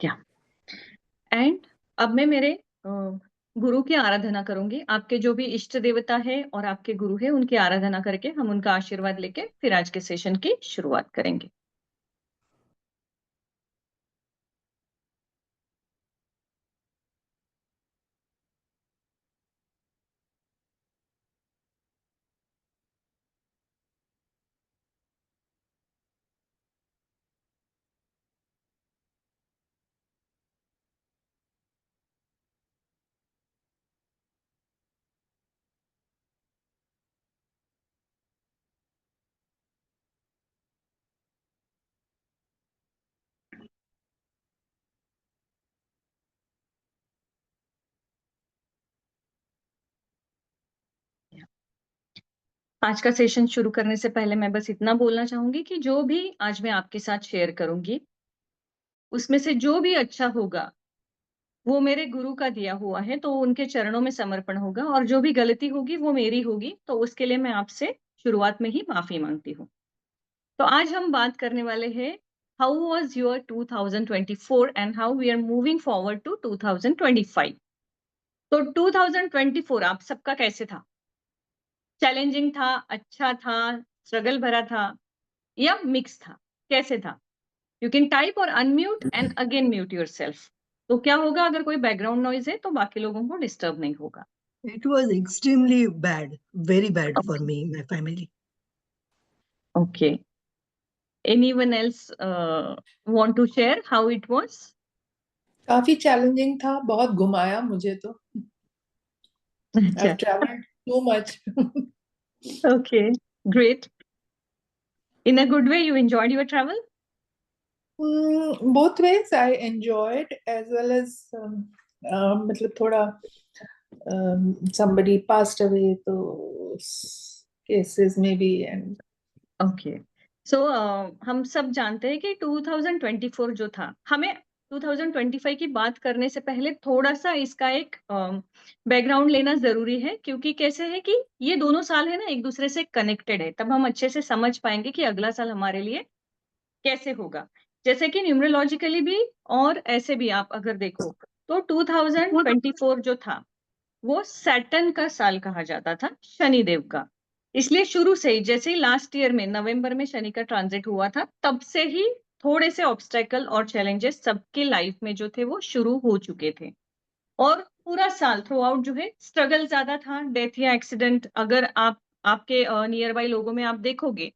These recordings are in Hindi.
क्या एंड अब मैं मेरे गुरु की आराधना करूंगी। आपके जो भी इष्ट देवता है और आपके गुरु है उनकी आराधना करके हम उनका आशीर्वाद लेके फिर आज के सेशन की शुरुआत करेंगे। आज का सेशन शुरू करने से पहले मैं बस इतना बोलना चाहूंगी कि जो भी आज मैं आपके साथ शेयर करूंगी उसमें से जो भी अच्छा होगा वो मेरे गुरु का दिया हुआ है, तो उनके चरणों में समर्पण होगा, और जो भी गलती होगी वो मेरी होगी, तो उसके लिए मैं आपसे शुरुआत में ही माफी मांगती हूँ। तो आज हम बात करने वाले हैं how was your 2024 and how we are moving forward to 2025। तो 2024 आप सबका कैसे था? चैलेंजिंग था, अच्छा था, स्ट्रगल भरा था, या मिक्स था? कैसे था? यू कैन टाइप और unmute and again mute yourself. तो क्या होगा अगर कोई बैकग्राउंड नॉइज है तो बाकी लोगों को डिस्टर्ब नहीं होगा। It was extremely bad, very bad for me, my family. Okay, anyone else want to share how it was? काफी चैलेंजिंग था, बहुत घुमाया मुझे तो। अच्छा, I've traveled too much. Okay, great. In a good way, you enjoyed your travel? Both ways I enjoyed as well as मतलब थोड़ा somebody passed away, तो cases maybe and ओके, सो हम सब जानते हैं कि 2024 जो था, हमें 2025 की बात करने से पहले थोड़ा सा इसका एक बैकग्राउंड लेना जरूरी है, क्योंकि कैसे है कि ये दोनों साल है ना एक दूसरे से कनेक्टेड है, तब हम अच्छे से समझ पाएंगे कि अगला साल हमारे लिए कैसे होगा। जैसे कि न्यूमरोलॉजिकली भी और ऐसे भी आप अगर देखो तो 2024 जो था वो सैटर्न का साल कहा जाता था, शनि देव का। इसलिए शुरू से ही, जैसे ही लास्ट ईयर में नवंबर में शनि का ट्रांजिट हुआ था, तब से ही थोड़े से ऑब्स्टेकल और चैलेंजेस सबके लाइफ में जो थे वो शुरू हो चुके थे। और पूरा साल थ्रू आउट जो है स्ट्रगल ज्यादा था, डेथ या एक्सीडेंट अगर आप आपके नियर बाई लोगों में आप देखोगे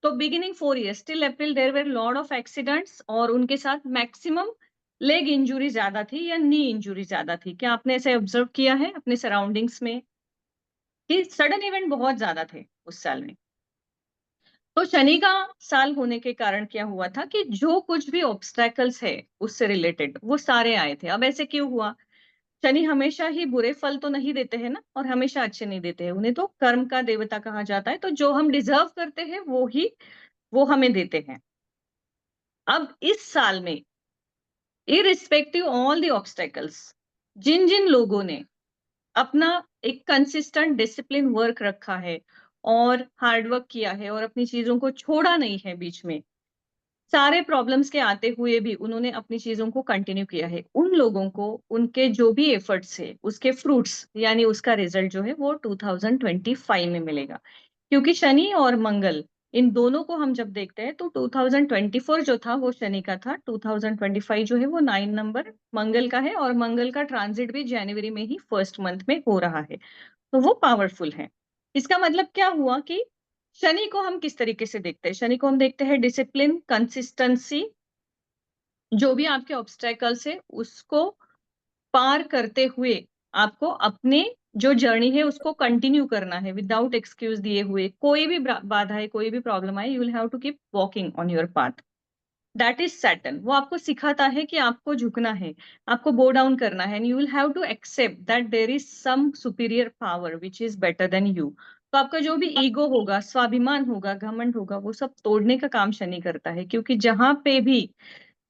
तो beginning 4 years till April there were lot of accidents, और उनके साथ मैक्सिमम लेग इंजुरी ज्यादा थी या नी इंजुरी ज्यादा थी। क्या आपने ऐसे ऑब्जर्व किया है अपने सराउंडिंग्स में कि सडन इवेंट बहुत ज्यादा थे उस साल में? तो शनि का साल होने के कारण क्या हुआ था कि जो कुछ भी ऑब्स्टैकल्स है उससे रिलेटेड वो सारे आए थे। अब ऐसे क्यों हुआ? शनि हमेशा ही बुरे फल तो नहीं देते हैं ना, और हमेशा अच्छे नहीं देते हैं, उन्हें तो कर्म का देवता कहा जाता है। तो जो हम डिजर्व करते हैं वो ही वो हमें देते हैं। अब इस साल में इरिस्पेक्टिव ऑल द ऑब्स्टेकल्स, जिन जिन लोगों ने अपना एक कंसिस्टेंट डिसिप्लिन वर्क रखा है और हार्ड वर्क किया है और अपनी चीजों को छोड़ा नहीं है, बीच में सारे प्रॉब्लम्स के आते हुए भी उन्होंने अपनी चीजों को कंटिन्यू किया है, उन लोगों को उनके जो भी एफर्ट्स है उसके फ्रूट्स यानी उसका रिजल्ट जो है वो 2025 में मिलेगा। क्योंकि शनि और मंगल, इन दोनों को हम जब देखते हैं तो 2024 जो था वो शनि का था, 2025 जो है वो 9 नंबर मंगल का है, और मंगल का ट्रांजिट भी जनवरी में ही फर्स्ट मंथ में हो रहा है, तो वो पावरफुल है। इसका मतलब क्या हुआ कि शनि को हम किस तरीके से देखते हैं? शनि को हम देखते हैं डिसिप्लिन, कंसिस्टेंसी, जो भी आपके ऑब्स्टेकल्स है उसको पार करते हुए आपको अपने जो जर्नी है उसको कंटिन्यू करना है विदाउट एक्सक्यूज दिए हुए। कोई भी बाधा है, कोई भी प्रॉब्लम आए, you will have to keep walking on your path. That is Saturn. वो आपको सिखाता है कि आपको झुकना है, आपको बो डाउन करना है, and you will have to accept that there is some superior power which is better than you. तो आपका जो भी ईगो होगा, स्वाभिमान होगा, घमंड होगा, वो सब तोड़ने का काम शनि करता है। क्योंकि जहां पे भी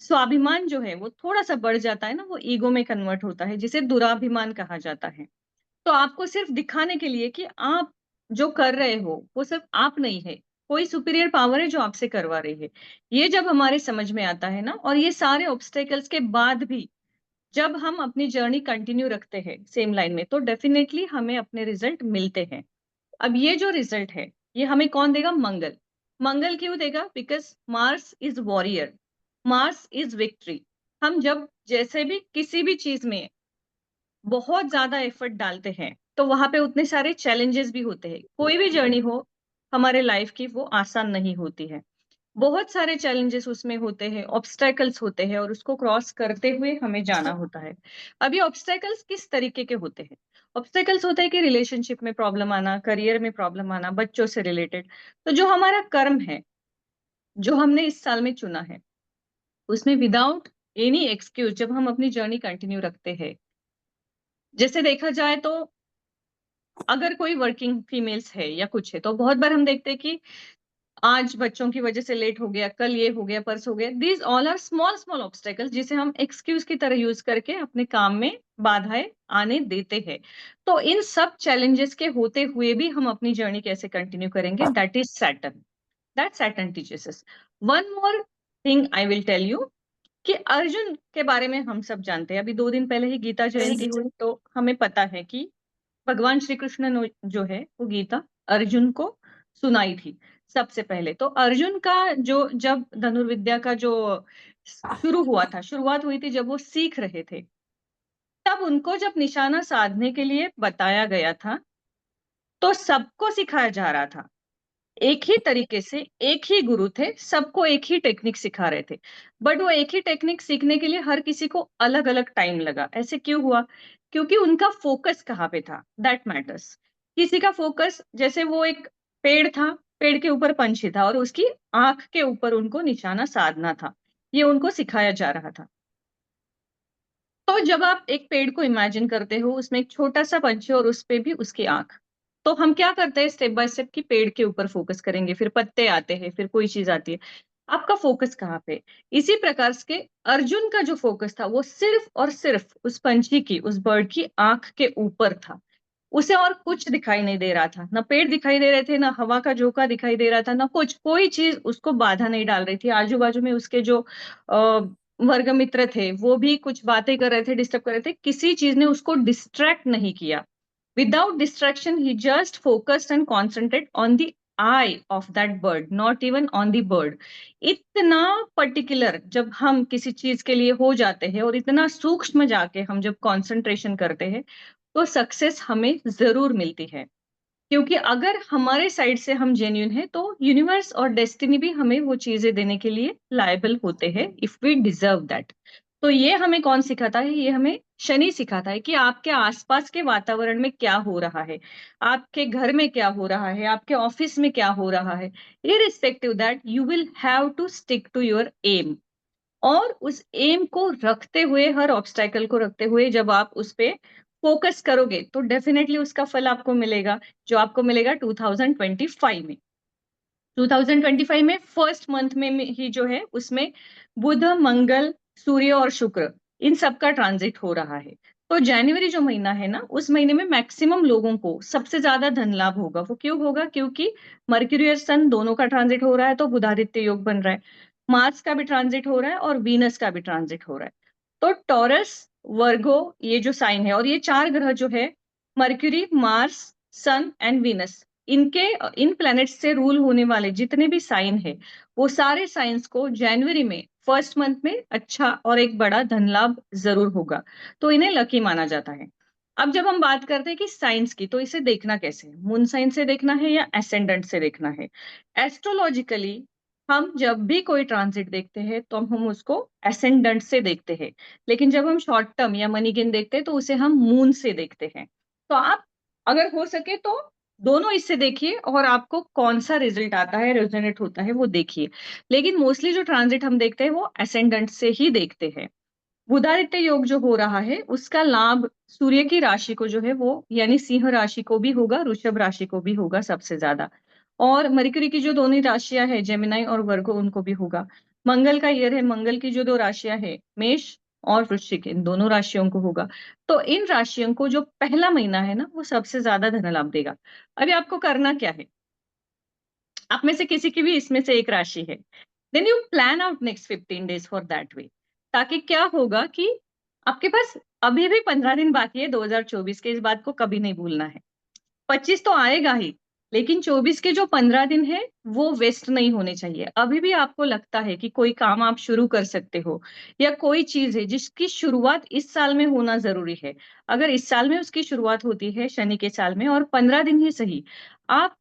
स्वाभिमान जो है वो थोड़ा सा बढ़ जाता है ना, वो ईगो में कन्वर्ट होता है, जिसे दुराभिमान कहा जाता है। तो आपको सिर्फ दिखाने के लिए कि आप जो कर रहे हो वो सिर्फ आप नहीं है, कोई सुपीरियर पावर है जो आपसे करवा रही है। ये जब हमारे समझ में आता है ना, और ये सारे ऑब्स्टेकल्स के बाद भी जब हम अपनी जर्नी कंटिन्यू रखते हैं सेम लाइन में, तो डेफिनेटली हमें अपने रिजल्ट मिलते हैं। अब ये जो रिजल्ट है, ये हमें कौन देगा? मंगल। मंगल क्यों देगा? Because Mars is warrior, Mars is victory. हम जब जैसे भी किसी भी चीज में बहुत ज्यादा एफर्ट डालते हैं, तो वहां पे उतने सारे चैलेंजेस भी होते हैं। कोई भी जर्नी हो हमारे लाइफ की, वो आसान नहीं होती है। बहुत सारे चैलेंजेस उसमें होते हैं, ऑब्स्टेकल्स होते हैं, और उसको क्रॉस करते हुए हमें जाना होता है। अब ये ऑब्स्टेकल्स किस तरीके के होते हैं? ऑब्स्टेकल्स होते हैं कि रिलेशनशिप में प्रॉब्लम आना, करियर में प्रॉब्लम आना, बच्चों से रिलेटेड। तो जो हमारा कर्म है, जो हमने इस साल में चुना है, उसमें विदाउट एनी एक्सक्यूज जब हम अपनी जर्नी कंटिन्यू रखते हैं, जैसे देखा जाए तो अगर कोई वर्किंग फीमेल्स है या कुछ है, तो बहुत बार हम देखते हैं कि आज बच्चों की वजह से लेट हो गया, कल ये हो गया, परस हो गया। These all are small small obstacles जिसे हम एक्सक्यूज की तरह यूज करके अपने काम में बाधाएं आने देते हैं। तो इन सब चैलेंजेस के होते हुए भी हम अपनी जर्नी कैसे कंटिन्यू करेंगे? That is Saturn. That Saturn teaches us. One more thing I will tell you, कि अर्जुन के बारे में हम सब जानते हैं। अभी 2 दिन पहले ही गीता जयंती हुई, तो हमें पता है कि भगवान श्री कृष्ण ने जो है वो गीता अर्जुन को सुनाई थी सबसे पहले। तो अर्जुन का जो जब धनुर्विद्या का जो शुरू हुआ था, शुरुआत हुई थी जब वो सीख रहे थे, तब उनको जब निशाना साधने के लिए बताया गया था, तो सबको सिखाया जा रहा था एक ही तरीके से। एक ही गुरु थे, सबको एक ही टेक्निक सिखा रहे थे। बट वो एक ही टेक्निक सीखने के लिए हर किसी को अलग अलग टाइम लगा। ऐसे क्यों हुआ? क्योंकि उनका फोकस कहाँ पे था, दैट मैटर्स। किसी का फोकस, जैसे वो एक पेड़ था, पेड़ के ऊपर पंछी था, और उसकी आंख के ऊपर उनको निशाना साधना था, ये उनको सिखाया जा रहा था। तो जब आप एक पेड़ को इमेजिन करते हो, उसमें एक छोटा सा पंछी और उस पे भी उसकी आंख, तो हम क्या करते हैं? स्टेप बाय स्टेप की पेड़ के ऊपर फोकस करेंगे, फिर पत्ते आते हैं, फिर कोई चीज आती है। आपका फोकस कहाँ पे? इसी प्रकार के अर्जुन का जो फोकस था, वो सिर्फ और सिर्फ उस पंछी की, उस बर्ड की आंख के ऊपर था। उसे और कुछ दिखाई नहीं दे रहा था, ना पेड़ दिखाई दे रहे थे, ना हवा का झोंका दिखाई दे रहा था, ना कुछ, कोई चीज उसको बाधा नहीं डाल रही थी। आजू बाजू में उसके जो वर्ग मित्र थे, वो भी कुछ बातें कर रहे थे, डिस्टर्ब कर रहे थे, किसी चीज ने उसको डिस्ट्रैक्ट नहीं किया। Without distraction he just focused and concentrate on the I of that bird, not even on the bird. इतना पर्टिकुलर जब हम किसी चीज के लिए हो जाते हैं, और इतना सूक्ष्म जाके हम जब कॉन्सेंट्रेशन करते हैं, तो सक्सेस हमें जरूर मिलती है। क्योंकि अगर हमारे साइड से हम जेन्यून है, तो यूनिवर्स और डेस्टिनी भी हमें वो चीजें देने के लिए लायबल होते हैं, इफ वी डिजर्व दैट। तो ये हमें कौन सिखाता है? ये हमें शनि सिखाता है कि आपके आसपास के वातावरण में क्या हो रहा है, आपके घर में क्या हो रहा है, आपके ऑफिस में क्या हो रहा है। Irrespective that, you will have to stick to your aim. और उस एम को रखते हुए, हर ऑब्स्टेकल को रखते हुए, जब आप उस पे फोकस करोगे, तो डेफिनेटली उसका फल आपको मिलेगा, जो आपको मिलेगा 2025 में। 2025 में फर्स्ट मंथ में ही जो है, उसमें बुध, मंगल, सूर्य और शुक्र, इन सब का ट्रांजिट हो रहा है। तो जनवरी जो महीना है ना, उस महीने में मैक्सिमम लोगों को सबसे ज्यादा धन लाभ होगा। वो क्यों होगा? क्योंकि मर्क्यूरी और सन दोनों का ट्रांजिट हो रहा है, तो बुधादित्य योग बन रहा है। मार्स का भी ट्रांजिट हो रहा है, और वीनस का भी ट्रांजिट हो रहा है। तो टॉरस, वर्गो, ये जो साइन है, और ये 4 ग्रह जो है, Mercury, Mars, Sun and Venus, इनके, इन प्लैनेट्स से रूल होने वाले जितने भी साइन है, वो सारे साइंस को जनवरी में फर्स्ट मंथ में अच्छा और एक बड़ा धन लाभ जरूर होगा। तो इन्हें लकी माना जाता है। अब जब हम बात करते हैं कि साइंस की, तो इसे देखना कैसे है? मून साइन से देखना है या एसेंडेंट से देखना है? एस्ट्रोलॉजिकली हम जब भी कोई ट्रांजिट देखते हैं, तो हम उसको एसेंडेंट से देखते हैं। लेकिन जब हम शॉर्ट टर्म या मनी गेन देखते हैं, तो उसे हम मून से देखते हैं। तो आप अगर हो सके तो दोनों इससे देखिए, और आपको कौन सा रिजल्ट आता है, रेजोनेट होता है, वो देखिए। लेकिन मोस्टली जो ट्रांजिट हम देखते हैं, वो असेंडेंट से ही देखते हैं। बुधादित्य योग जो हो रहा है, उसका लाभ सूर्य की राशि को जो है वो, यानी सिंह राशि को भी होगा, वृषभ राशि को भी होगा सबसे ज्यादा। और मरकरी की जो दोनों राशियां है, जेमिनाई और वर्गो, उनको भी होगा। मंगल का ईयर है, मंगल की जो 2 राशियां है, मेष और वृश्चिक, इन दोनों राशियों को होगा। तो इन राशियों को जो पहला महीना है ना, वो सबसे ज्यादा धन लाभ देगा। अभी आपको करना क्या है? आप में से किसी की भी इसमें से एक राशि है, then you plan out next 15 days for that way. ताकि क्या होगा कि आपके पास अभी भी 15 दिन बाकी है 2024 के, इस बात को कभी नहीं भूलना है। 25 तो आएगा ही, लेकिन 24 के जो 15 दिन है वो वेस्ट नहीं होने चाहिए। अभी भी आपको लगता है कि कोई काम आप शुरू कर सकते हो, या कोई चीज है जिसकी शुरुआत इस साल में होना जरूरी है, अगर इस साल में उसकी शुरुआत होती है शनि के साल में, और 15 दिन ही सही आप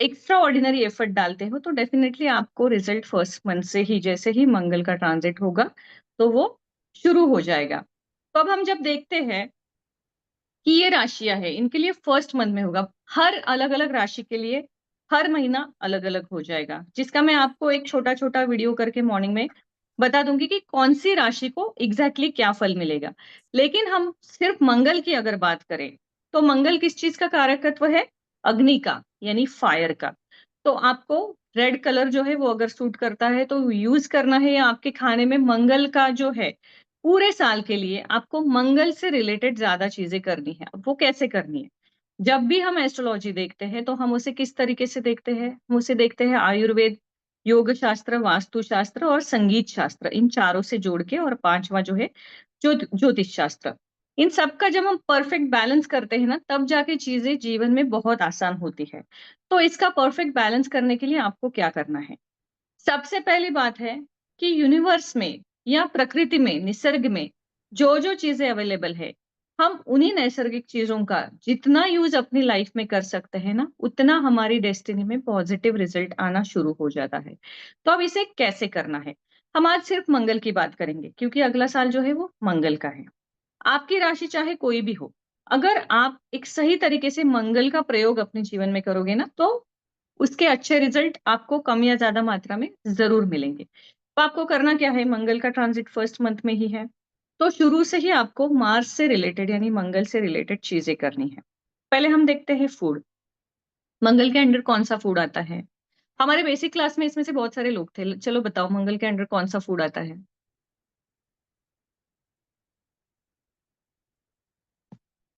एक्स्ट्रा ऑर्डिनरी एफर्ट डालते हो, तो डेफिनेटली आपको रिजल्ट फर्स्ट मंथ से ही, जैसे ही मंगल का ट्रांजिट होगा तो वो शुरू हो जाएगा। तो अब हम जब देखते हैं कि ये राशियां है, इनके लिए फर्स्ट मंथ में होगा, हर अलग अलग राशि के लिए हर महीना अलग अलग हो जाएगा, जिसका मैं आपको एक छोटा छोटा वीडियो करके मॉर्निंग में बता दूंगी कि कौन सी राशि को एग्जैक्टली क्या फल मिलेगा। लेकिन हम सिर्फ मंगल की अगर बात करें, तो मंगल किस चीज का कारकत्व है? अग्नि का, यानी फायर का। तो आपको रेड कलर जो है वो अगर सूट करता है तो यूज करना है, या आपके खाने में मंगल का जो है, पूरे साल के लिए आपको मंगल से रिलेटेड ज्यादा चीजें करनी है। अब वो कैसे करनी है? जब भी हम एस्ट्रोलॉजी देखते हैं तो हम उसे किस तरीके से देखते हैं? हम उसे देखते हैं आयुर्वेद, योग शास्त्र, वास्तु शास्त्र और संगीत शास्त्र, इन चारों से जोड़ के, और पांचवा जो है ज्योतिष शास्त्र। इन सब का जब हम परफेक्ट बैलेंस करते हैं ना, तब जाके चीजें जीवन में बहुत आसान होती है। तो इसका परफेक्ट बैलेंस करने के लिए आपको क्या करना है? सबसे पहली बात है कि यूनिवर्स में या प्रकृति में, निसर्ग में जो जो चीजें अवेलेबल है, हम उन्हीं नैसर्गिक चीजों का जितना यूज अपनी लाइफ में कर सकते हैं ना, उतना हमारी डेस्टिनी में पॉजिटिव रिजल्ट आना शुरू हो जाता है। तो अब इसे कैसे करना है? हम आज सिर्फ मंगल की बात करेंगे, क्योंकि अगला साल जो है वो मंगल का है। आपकी राशि चाहे कोई भी हो, अगर आप एक सही तरीके से मंगल का प्रयोग अपने जीवन में करोगे ना, तो उसके अच्छे रिजल्ट आपको कम या ज्यादा मात्रा में जरूर मिलेंगे। तो आपको करना क्या है? मंगल का ट्रांजिट फर्स्ट मंथ में ही है, तो शुरू से ही आपको मार्स से रिलेटेड यानी मंगल से रिलेटेड चीजें करनी है। पहले हम देखते हैं फूड। मंगल के अंडर कौन सा फूड आता है? हमारे बेसिक क्लास में इसमें से बहुत सारे लोग थे, चलो बताओ मंगल के अंडर कौन सा फूड आता है?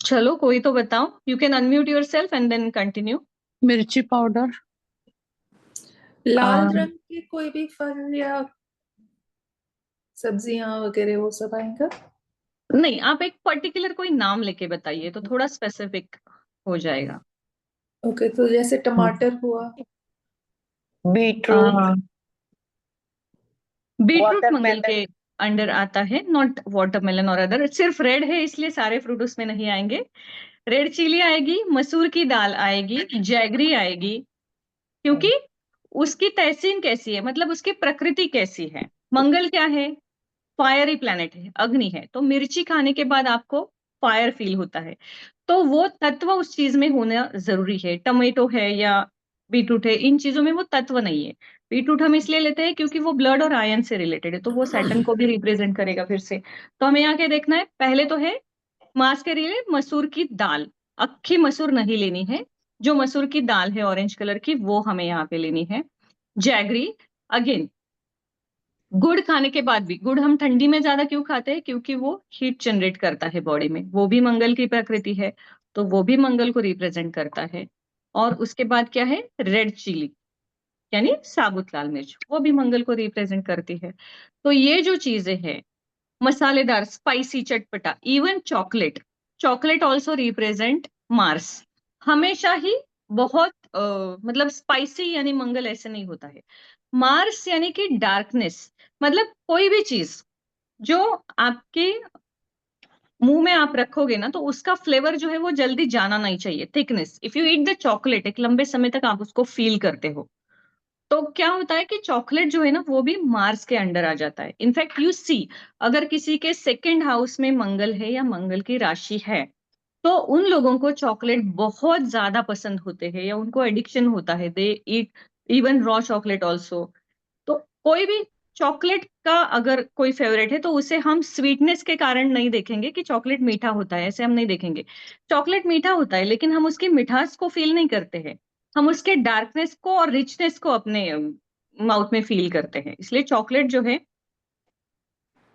चलो कोई तो बताओ, you can unmute yourself and then continue. मिर्ची पाउडर। लाल रंग के कोई भी फल या सब्जियां वगैरह वो सब आएगा? नहीं, आप एक पर्टिकुलर कोई नाम लेके बताइए तो थोड़ा स्पेसिफिक हो जाएगा। ओके, तो जैसे टमाटर हुआ, बीटरूट। बीटरूट मंगल वाटरमेलन। के अंडर आता है, नॉट वाटरमेलन और अदर। सिर्फ रेड है इसलिए सारे फ्रूट उसमें नहीं आएंगे। रेड चिली आएगी, मसूर की दाल आएगी, जैगरी आएगी, क्योंकि उसकी तहसीन कैसी है, मतलब उसकी प्रकृति कैसी है। मंगल क्या है? फायरी प्लैनेट है, अग्नि है, तो मिर्ची खाने के बाद आपको फायर फील होता है, तो वो तत्व उस चीज में होना जरूरी है। टमेटो है या बीटरूट है, इन चीजों में वो तत्व नहीं है। बीटरूट हम इसलिए लेते हैं क्योंकि वो ब्लड और आयन से रिलेटेड है, तो वो सैटर्न को भी रिप्रेजेंट करेगा फिर से। तो हमें यहाँ क्या देखना है? पहले तो है मांस के लिए मसूर की दाल, अक्खी मसूर नहीं लेनी है, जो मसूर की दाल है ऑरेंज कलर की, वो हमें यहाँ पे लेनी है। जैगरी, अगेन गुड़ खाने के बाद भी, गुड़ हम ठंडी में ज्यादा क्यों खाते हैं? क्योंकि वो हीट जनरेट करता है बॉडी में, वो भी मंगल की प्रकृति है, तो वो भी मंगल को रिप्रेजेंट करता है। और उसके बाद क्या है? रेड चिली, यानी साबुत लाल मिर्च, वो भी मंगल को रिप्रेजेंट करती है। तो ये जो चीजें हैं, मसालेदार, स्पाइसी, चटपटा, even chocolate, chocolate also represent Mars. हमेशा ही बहुत मतलब स्पाइसी यानी मंगल ऐसे नहीं होता है। मार्स यानी कि डार्कनेस, मतलब कोई भी चीज जो आपके मुंह में आप रखोगे ना, तो उसका फ्लेवर जो है वो जल्दी जाना नहीं चाहिए। Thickness, if you eat the chocolate, एक लंबे समय तक आप उसको फील करते हो, तो क्या होता है कि चॉकलेट जो है ना वो भी मार्स के अंडर आ जाता है। इनफैक्ट यू सी, अगर किसी के सेकंड हाउस में मंगल है या मंगल की राशि है, तो उन लोगों को चॉकलेट बहुत ज्यादा पसंद होते हैं, या उनको एडिक्शन होता है, दे ईट इवन रॉ चॉकलेट ऑल्सो। तो कोई भी चॉकलेट का अगर कोई फेवरेट है, तो उसे हम स्वीटनेस के कारण नहीं देखेंगे कि चॉकलेट मीठा होता है, ऐसे हम नहीं देखेंगे। चॉकलेट मीठा होता है, लेकिन हम उसकी मिठास को फील नहीं करते हैं, हम उसके डार्कनेस को और रिचनेस को अपने माउथ में फील करते हैं। इसलिए चॉकलेट जो है,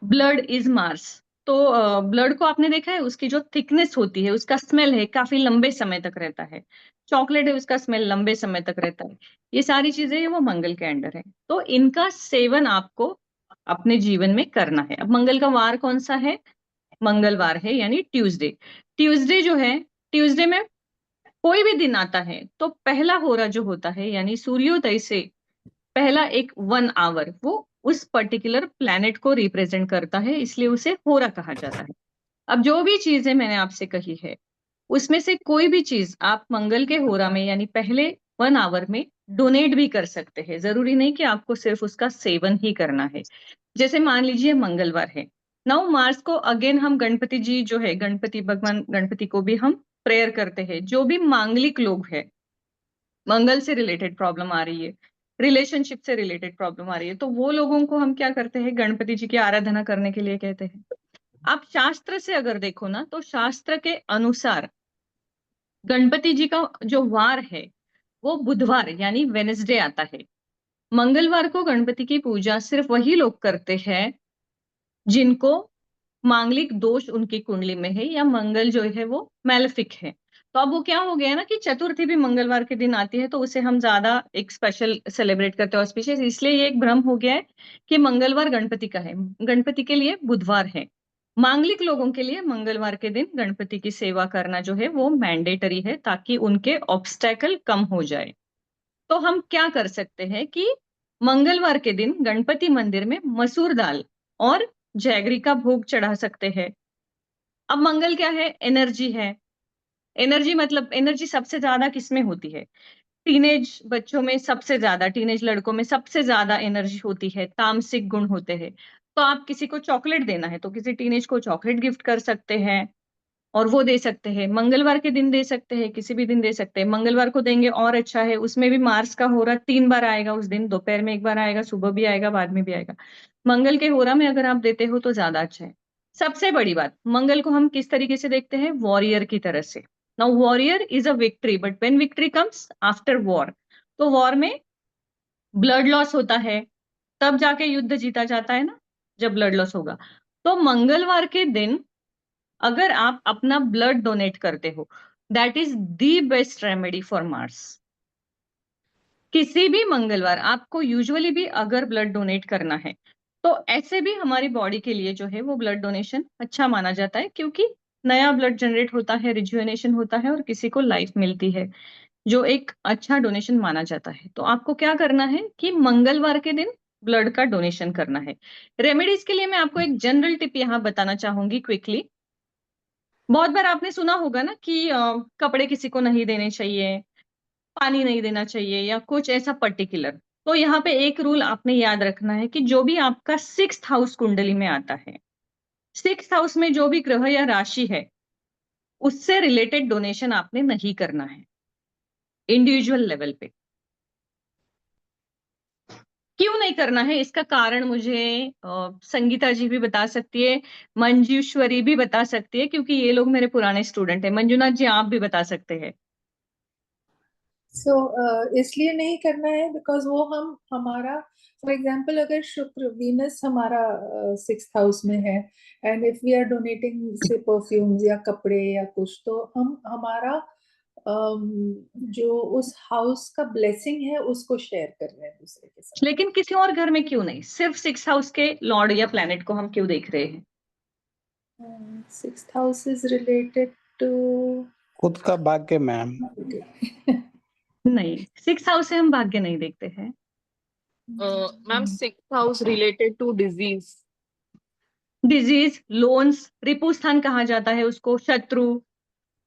ब्लड इज मार्स, तो ब्लड को आपने देखा है, उसकी जो थिकनेस होती है, उसका स्मेल है काफी लंबे समय तक रहता है। चॉकलेट है, उसका स्मेल लंबे समय तक रहता है। ये सारी चीजें वो मंगल के अंडर है। तो इनका सेवन आपको अपने जीवन में करना है। अब मंगल का वार कौन सा है? मंगलवार है, यानी ट्यूसडे। ट्यूसडे जो है, ट्यूसडे में कोई भी दिन आता है तो पहला होरा जो होता है, यानी सूर्योदय से पहला एक 1 आवर, वो उस पर्टिकुलर प्लैनेट को रिप्रेजेंट करता है, इसलिए उसे होरा कहा जाता है। अब जो भी चीजें मैंने आपसे कही है, उसमें से कोई भी चीज आप मंगल के होरा में, यानी पहले 1 आवर में डोनेट भी कर सकते हैं। जरूरी नहीं कि आपको सिर्फ उसका सेवन ही करना है। जैसे मान लीजिए मंगलवार है, 9 मार्च को अगेन हम गणपति जी जो है, गणपति भगवान गणपति को भी हम प्रेयर करते हैं। जो भी मांगलिक लोग हैं, मंगल से रिलेटेड प्रॉब्लम आ रही है, रिलेशनशिप से रिलेटेड प्रॉब्लम आ रही है, तो वो लोगों को हम क्या करते हैं, गणपति जी की आराधना करने के लिए कहते हैं। आप शास्त्र से अगर देखो ना, तो शास्त्र के अनुसार गणपति जी का जो वार है वो बुधवार यानी वेनेसडे आता है। मंगलवार को गणपति की पूजा सिर्फ वही लोग करते हैं जिनको मांगलिक दोष उनकी कुंडली में है, या मंगल जो है वो मैलेफिक है। तो अब वो क्या हो गया ना कि चतुर्थी भी मंगलवार के दिन आती है, तो उसे हम ज्यादा एक स्पेशल सेलिब्रेट करते हैं, ऑस्पिशियस। इसलिए ये एक भ्रम हो गया है कि मंगलवार गणपति का है, गणपति के लिए बुधवार है। मांगलिक लोगों के लिए मंगलवार के दिन गणपति की सेवा करना जो है वो मैंडेटरी है, ताकि उनके ऑब्स्टेकल कम हो जाए। तो हम क्या कर सकते हैं कि मंगलवार के दिन गणपति मंदिर में मसूर दाल और जैगरी का भोग चढ़ा सकते हैं। अब मंगल क्या है? एनर्जी है। एनर्जी मतलब एनर्जी सबसे ज्यादा किसमें होती है? टीनेज बच्चों में सबसे ज्यादा, टीनेज लड़कों में सबसे ज्यादा एनर्जी होती है, तामसिक गुण होते हैं। तो आप किसी को चॉकलेट देना है तो किसी टीनेज को चॉकलेट गिफ्ट कर सकते हैं, और वो दे सकते हैं मंगलवार के दिन, दे सकते हैं किसी भी दिन दे सकते हैं। मंगलवार को देंगे और अच्छा है, उसमें भी मार्स का होरा 3 बार आएगा उस दिन, दोपहर में एक बार आएगा, सुबह भी आएगा, बाद में भी आएगा। मंगल के होरा में अगर आप देते हो तो ज्यादा अच्छा है। सबसे बड़ी बात, मंगल को हम किस तरीके से देखते हैं? वॉरियर की तरह से। Now warrior is a victory, but when victory comes after war, तो वॉर में ब्लड लॉस होता है, तब जाके युद्ध जीता जाता है ना, जब ब्लड लॉस होगा। तो मंगलवार के दिन अगर आप अपना ब्लड डोनेट करते हो, that is the best remedy for Mars. किसी भी मंगलवार आपको यूजुअली भी अगर ब्लड डोनेट करना है, तो ऐसे भी हमारी बॉडी के लिए जो है वो ब्लड डोनेशन अच्छा माना जाता है, क्योंकि नया ब्लड जनरेट होता है, रिजुवेनेशन होता है, और किसी को लाइफ मिलती है, जो एक अच्छा डोनेशन माना जाता है। तो आपको क्या करना है कि मंगलवार के दिन ब्लड का डोनेशन करना है। रेमेडीज के लिए मैं आपको एक जनरल टिप यहाँ बताना चाहूंगी क्विकली। बहुत बार आपने सुना होगा ना कि कपड़े किसी को नहीं देने चाहिए, पानी नहीं देना चाहिए, या कुछ ऐसा पर्टिकुलर। तो यहाँ पे एक रूल आपने याद रखना है कि जो भी आपका 6th हाउस कुंडली में आता है, 6th हाउस में जो भी ग्रह या राशि है, उससे रिलेटेड डोनेशन आपने नहीं करना है इंडिविजुअल लेवल पे। क्यों नहीं करना है, इसका कारण मुझे संगीता जी भी बता सकती है, मंजूश्वरी भी बता सकती है, क्योंकि ये लोग मेरे पुराने स्टूडेंट हैं। मंजुनाथ जी, आप भी बता सकते हैं। सो इसलिए नहीं करना है बिकॉज वो हम हमारा फॉर एग्जाम्पल अगर शुक्र वीनस हमारा 6th हाउस में है, and if we are donating say perfumes या कपड़े या कुछ, तो हम हमारा जो उस हाउस का ब्लेसिंग है उसको शेयर कर रहे हैं दूसरे के साथ। लेकिन किसी और घर में क्यों नहीं? सिर्फ 6th हाउस के लॉर्ड या प्लैनेट को हम क्यों देख रहे हैं? 6th house is related to खुद का भाग्य मैम। नहीं, 6th हाउस से हम भाग्य नहीं देखते हैं। Ma'am 6th house related to disease. Disease, loans, रिपुस्थान कहा जाता है उसको, शत्रु।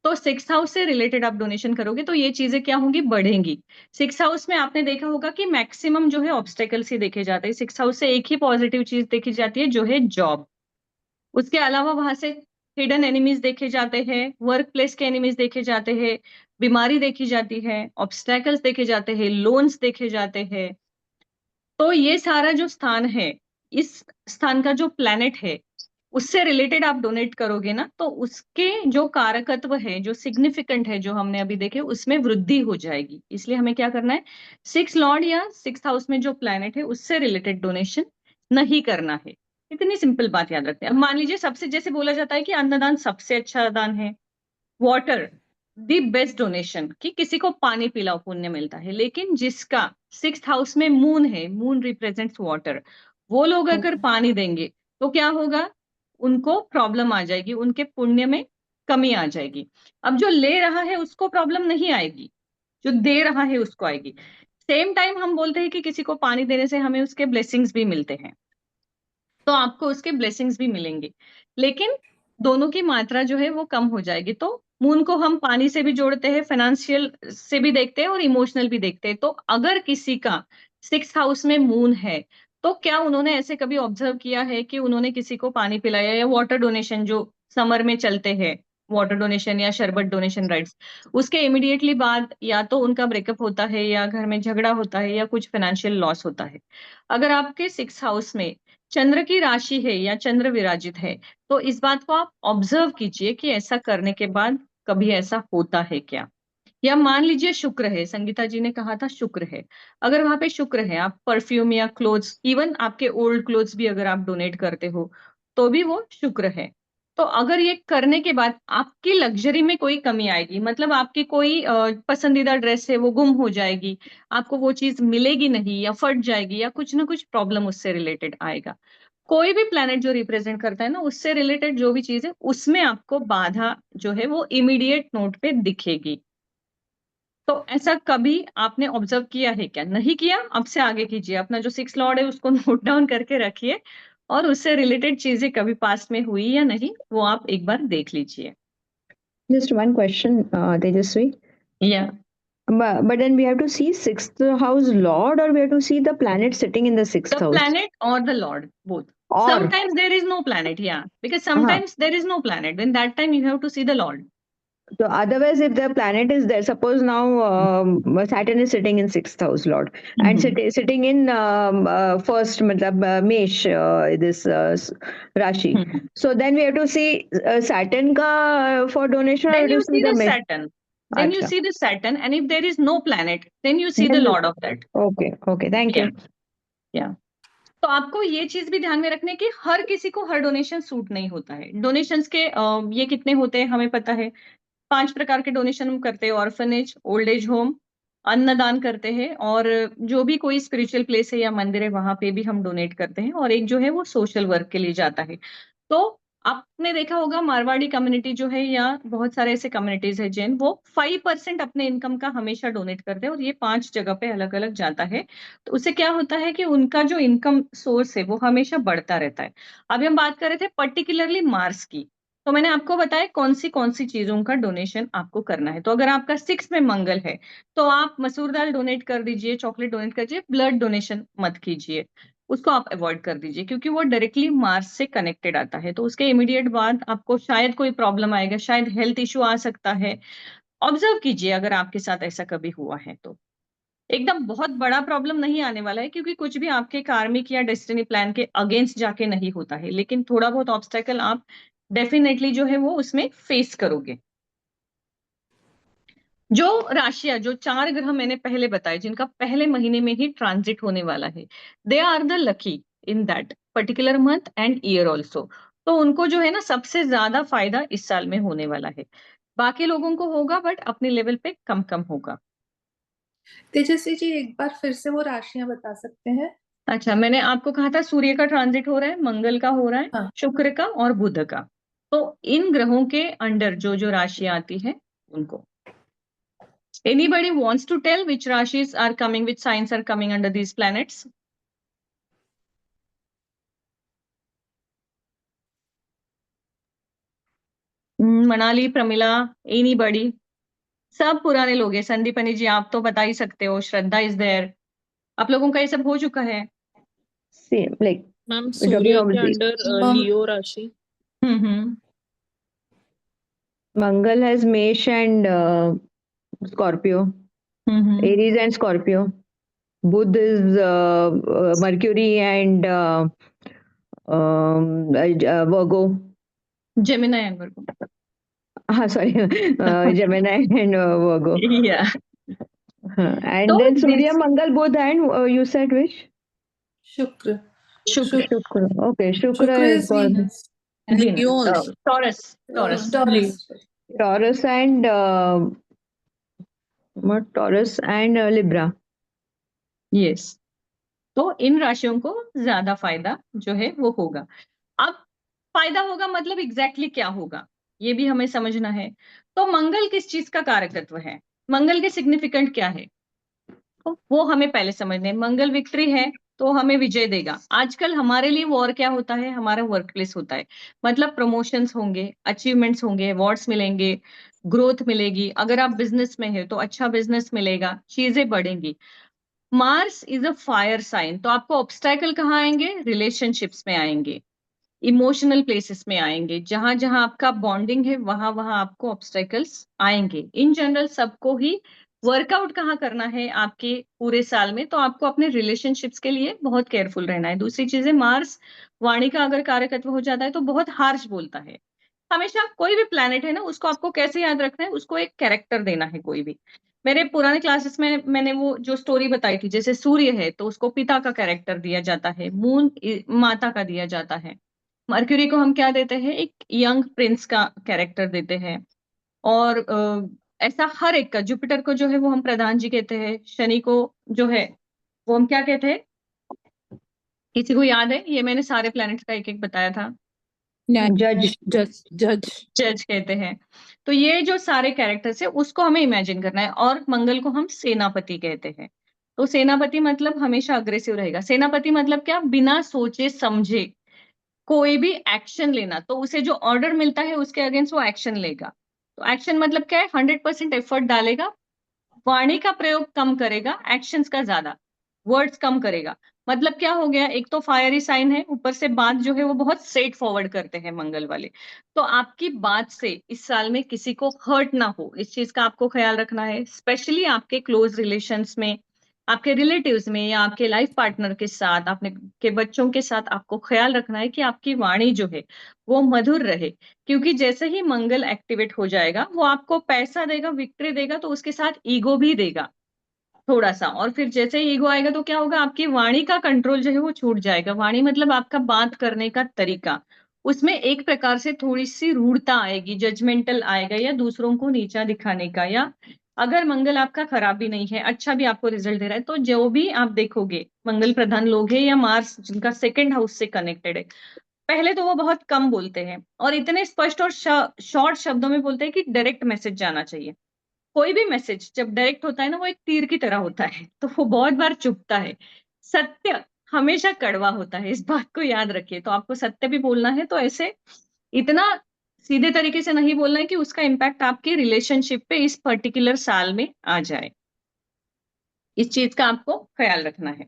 तो 6th हाउस से रिलेटेड आप डोनेशन करोगे तो ये चीजें क्या होंगी? बढ़ेंगी। 6th हाउस में आपने देखा होगा कि मैक्सिमम जो है ऑब्स्टेकल्स ही देखे जाते हैं। 6th हाउस से एक ही पॉजिटिव चीज देखी जाती है, जो है जॉब। उसके अलावा वहां से हिडन एनिमीज देखे जाते हैं, वर्क प्लेस के एनिमीज देखे जाते हैं, बीमारी देखी जाती है, ऑब्स्टेकल्स देखे जाते हैं, लोन्स देखे जाते हैं। तो ये सारा जो स्थान है, इस स्थान का जो प्लैनेट है, उससे रिलेटेड आप डोनेट करोगे ना, तो उसके जो कारकत्व है, जो सिग्निफिकेंट है, जो हमने अभी देखे, उसमें वृद्धि हो जाएगी। इसलिए हमें क्या करना है? 6 लॉर्ड या 6th हाउस में जो प्लैनेट है उससे रिलेटेड डोनेशन नहीं करना है। इतनी सिंपल बात याद रखते हैं। अब मान लीजिए सबसे जैसे बोला जाता है कि अन्नदान सबसे अच्छा दान है, वाटर द बेस्ट डोनेशन, कि किसी को पानी पिलाओ पुण्य मिलता है, लेकिन जिसका 6th हाउस में मून है, मून रिप्रेजेंट्स वाटर, वो लोग अगर पानी देंगे तो क्या होगा, उनको प्रॉब्लम आ जाएगी, उनके पुण्य में कमी आ जाएगी। अब जो ले रहा है उसको प्रॉब्लम नहीं आएगी, जो दे रहा है उसको आएगी। सेम टाइम हम बोलते हैं कि किसी को पानी देने से हमें उसके ब्लेसिंग्स भी मिलते हैं, तो आपको उसके ब्लेसिंग्स भी मिलेंगे, लेकिन दोनों की मात्रा जो है वो कम हो जाएगी। तो मून को हम पानी से भी जोड़ते हैं, फाइनेंशियल से भी देखते हैं और इमोशनल भी देखते हैं। तो अगर किसी का 6th हाउस में मून है, तो क्या उन्होंने ऐसे कभी ऑब्जर्व किया है कि उन्होंने किसी को पानी पिलाया या वाटर डोनेशन जो समर में चलते हैं, वाटर डोनेशन या शरबत डोनेशन राइट्स, उसके इमिडिएटली बाद या तो उनका ब्रेकअप होता है या घर में झगड़ा होता है या कुछ फाइनेंशियल लॉस होता है। अगर आपके 6th हाउस में चंद्र की राशि है या चंद्र विराजित है, तो इस बात को आप ऑब्जर्व कीजिए कि ऐसा करने के बाद कभी ऐसा होता है क्या। या मान लीजिए शुक्र है, संगीता जी ने कहा था शुक्र है, अगर वहां पे शुक्र है, आप परफ्यूम या क्लोथ्स, इवन आपके ओल्ड क्लोथ्स भी अगर आप डोनेट करते हो तो भी वो शुक्र है। तो अगर ये करने के बाद आपकी लग्जरी में कोई कमी आएगी, मतलब आपकी कोई पसंदीदा ड्रेस है वो गुम हो जाएगी, आपको वो चीज मिलेगी नहीं या फट जाएगी या कुछ ना कुछ प्रॉब्लम उससे रिलेटेड आएगा। कोई भी प्लैनेट जो रिप्रेजेंट करता है ना, उससे रिलेटेड जो भी चीज है उसमें आपको बाधा जो है वो इमीडिएट नोट पे दिखेगी। तो ऐसा कभी आपने ऑब्जर्व किया है क्या? नहीं किया, अब से आगे कीजिए, अपना जो 6 लॉर्ड है उसको नोट डाउन करके रखिए और उससे रिलेटेड चीजें कभी पास्ट में हुई या नहीं वो आप एक बार देख लीजिए। Just one question, Tejasvi. या But then we have to see 6th house lord, or we have to see the planet sitting in the 6th the house? planet or the lord, both. Or Sometimes there is no planet, yeah, because sometimes there is no planet. Then that time you have to see the lord. so otherwise, if the planet is there, suppose now Saturn is sitting in 6th house lord and sitting in first, matlab, Mesh, this Rashi. So then we have to see Saturn ka for donation, or Then we you have to see the Mesh? Saturn. Then you Acha. see the Saturn, and if there is no planet, then you see the Then lord of that. Okay, okay, thank you. या तो आपको ये चीज भी ध्यान में रखने की, हर किसी को हर डोनेशन सूट नहीं होता है। डोनेशंस के ये कितने होते हैं हमें पता है, 5 प्रकार के डोनेशन हम करते हैं, ऑर्फनेज, ओल्ड एज होम, अन्नदान करते हैं, और जो भी कोई स्पिरिचुअल प्लेस है या मंदिर है वहां पे भी हम डोनेट करते हैं, और एक जो है वो सोशल वर्क के लिए जाता है। तो आपने देखा होगा मारवाड़ी कम्युनिटी जो है या बहुत सारे ऐसे कम्युनिटीज है जैन, वो 5% अपने इनकम का हमेशा डोनेट करते हैं, और ये 5 जगह पे अलग अलग जाता है। तो उससे क्या होता है कि उनका जो इनकम सोर्स है वो हमेशा बढ़ता रहता है। अभी हम बात कर रहे थे पर्टिकुलरली मार्स की, तो मैंने आपको बताया कौन सी चीजों का डोनेशन आपको करना है। तो अगर आपका 6 में मंगल है तो आप मसूर दाल डोनेट कर दीजिए, चॉकलेट डोनेट कीजिए, ब्लड डोनेशन मत कीजिए, उसको आप अवॉइड कर दीजिए, क्योंकि वो डायरेक्टली मार्स से कनेक्टेड आता है। तो उसके इमीडिएट बाद आपको शायद कोई प्रॉब्लम आएगा, शायद हेल्थ इश्यू आ सकता है। ऑब्जर्व कीजिए अगर आपके साथ ऐसा कभी हुआ है तो। एकदम बहुत बड़ा प्रॉब्लम नहीं आने वाला है, क्योंकि कुछ भी आपके कार्मिक या डेस्टिनी प्लान के अगेंस्ट जाके नहीं होता है, लेकिन थोड़ा बहुत ऑब्स्टेकल आप डेफिनेटली जो है वो उसमें फेस करोगे। जो राशियां, जो 4 ग्रह मैंने पहले बताए जिनका पहले महीने में ही ट्रांजिट होने वाला है, they are the lucky in that particular month and year also. तो उनको जो है ना सबसे ज्यादा फायदा इस साल में होने वाला है। बाकी लोगों को होगा बट अपने लेवल पे कम कम होगा। तेजस्वी जी एक बार फिर से वो राशियां बता सकते हैं? अच्छा, मैंने आपको कहा था सूर्य का ट्रांजिट हो रहा है, मंगल का हो रहा है, हाँ। शुक्र का और बुध का। तो इन ग्रहों के अंडर जो जो राशियां आती है उनको। Anybody wants to tell which rashis are coming, which signs are coming under these planets? Manali, Pramila, anybody? सब पुराने लोग हैं। संदीपनी जी आप तो बता ही सकते हो, श्रद्धा इज देयर, आप लोगों का ये सब हो चुका है। Same, like ma'am we're talking Surya about के this. अंडर लियो राशि। Mangal has Mesh and Scorpio. Aries and Scorpio. Budh is Mercury and Virgo. Gemini and Virgo. Sorry, Gemini and Virgo. Yeah. And So then Surya, this- Mangal, Budh, and you said which? शुक्र। Shukra. Okay, Shukra Shukra is is for Venus. And Venus. Leo also. Taurus. Taurus. Taurus. Taurus and Taurus and Libra. Yes, तो इन राशियों को ज्यादा फायदा जो है वो होगा। अब फायदा होगा मतलब एग्जैक्टली क्या होगा ये भी हमें समझना है। तो मंगल किस चीज का कारकत्व है, मंगल के सिग्निफिकेंट क्या है, तो वो हमें पहले समझने हैं। मंगल विक्ट्री है तो हमें विजय देगा। आजकल हमारे लिए वॉर क्या होता है, हमारा वर्क प्लेस होता है, मतलब प्रमोशंस होंगे, अचीवमेंट्स होंगे, अवार्ड्स मिलेंगे, ग्रोथ मिलेगी। अगर आप बिजनेस में है तो अच्छा बिजनेस मिलेगा, चीजें बढ़ेंगी। Mars is a fire sign, तो आपको ऑब्स्टैकल कहाँ आएंगे, रिलेशनशिप्स में आएंगे, इमोशनल प्लेसेस में आएंगे, जहां जहां आपका बॉन्डिंग है वहां वहां आपको ऑब्स्टेकल्स आएंगे। इन जनरल सबको ही वर्कआउट कहाँ करना है आपके पूरे साल में, तो आपको अपने रिलेशनशिप्स के लिए बहुत केयरफुल रहना है। दूसरी चीजें, मार्स वाणी का अगर कारकत्व हो जाता है तो बहुत हार्श बोलता है। हमेशा कोई भी प्लैनेट है ना, उसको आपको कैसे याद रखना है, उसको एक कैरेक्टर देना है कोई भी। मेरे पुराने क्लासेस में मैंने वो जो स्टोरी बताई थी, जैसे सूर्य है तो उसको पिता का कैरेक्टर दिया जाता है, मून माता का दिया जाता है, मर्क्यूरी को हम क्या देते हैं, एक यंग प्रिंस का कैरेक्टर देते हैं। और ऐसा हर एक का, जुपिटर को जो है वो हम प्रधान जी कहते हैं, शनि को जो है वो हम क्या कहते हैं, किसी को याद है? ये मैंने सारे प्लैनेट्स का एक एक बताया था। Judge. Judge. जज कहते हैं। तो ये जो सारे कैरेक्टर्स है उसको हमें इमेजिन करना है। और मंगल को हम सेनापति कहते हैं। तो सेनापति मतलब हमेशा अग्रेसिव रहेगा। सेनापति मतलब क्या, बिना सोचे समझे कोई भी एक्शन लेना, तो उसे जो ऑर्डर मिलता है उसके अगेंस्ट वो एक्शन लेगा। तो एक्शन मतलब क्या है, 100% एफर्ट डालेगा, वाणी का प्रयोग कम करेगा, एक्शंस का ज्यादा, वर्ड्स कम करेगा। मतलब क्या हो गया, एक तो फायरी साइन है, ऊपर से बात जो है वो बहुत स्ट्रेट फॉरवर्ड करते हैं मंगल वाले। तो आपकी बात से इस साल में किसी को हर्ट ना हो, इस चीज का आपको ख्याल रखना है। स्पेशली आपके क्लोज रिलेशंस में, आपके रिलेटिव्स में, या आपके लाइफ पार्टनर के साथ, आपने के बच्चों के साथ आपको ख्याल रखना है कि आपकी वाणी जो है वो मधुर रहे। क्योंकि जैसे ही मंगल एक्टिवेट हो जाएगा वो आपको पैसा देगा, विक्ट्री देगा, तो उसके साथ ईगो भी देगा थोड़ा सा। और फिर जैसे ही ईगो आएगा तो क्या होगा, आपकी वाणी का कंट्रोल जो है वो छूट जाएगा। वाणी मतलब आपका बात करने का तरीका, उसमें एक प्रकार से थोड़ी सी रूढ़ता आएगी, जजमेंटल आएगा, या दूसरों को नीचा दिखाने का। या अगर मंगल आपका खराब भी नहीं है, अच्छा भी आपको रिजल्ट दे रहा है, तो जो भी आप देखोगे मंगल प्रधान लोग हैं या मार्स जिनका सेकंड हाउस से कनेक्टेड है, पहले तो वो बहुत कम बोलते हैं और इतने स्पष्ट और शॉर्ट शब्दों में बोलते हैं कि डायरेक्ट मैसेज जाना चाहिए। कोई भी मैसेज जब डायरेक्ट होता है ना, वो एक तीर की तरह होता है, तो वो बहुत बार चुभता है। सत्य हमेशा कड़वा होता है, इस बात को याद रखिए। तो आपको सत्य भी बोलना है, तो ऐसे इतना सीधे तरीके से नहीं बोलना है कि उसका इम्पैक्ट आपके रिलेशनशिप पे इस पर्टिकुलर साल में आ जाए। इस चीज का आपको ख्याल रखना है।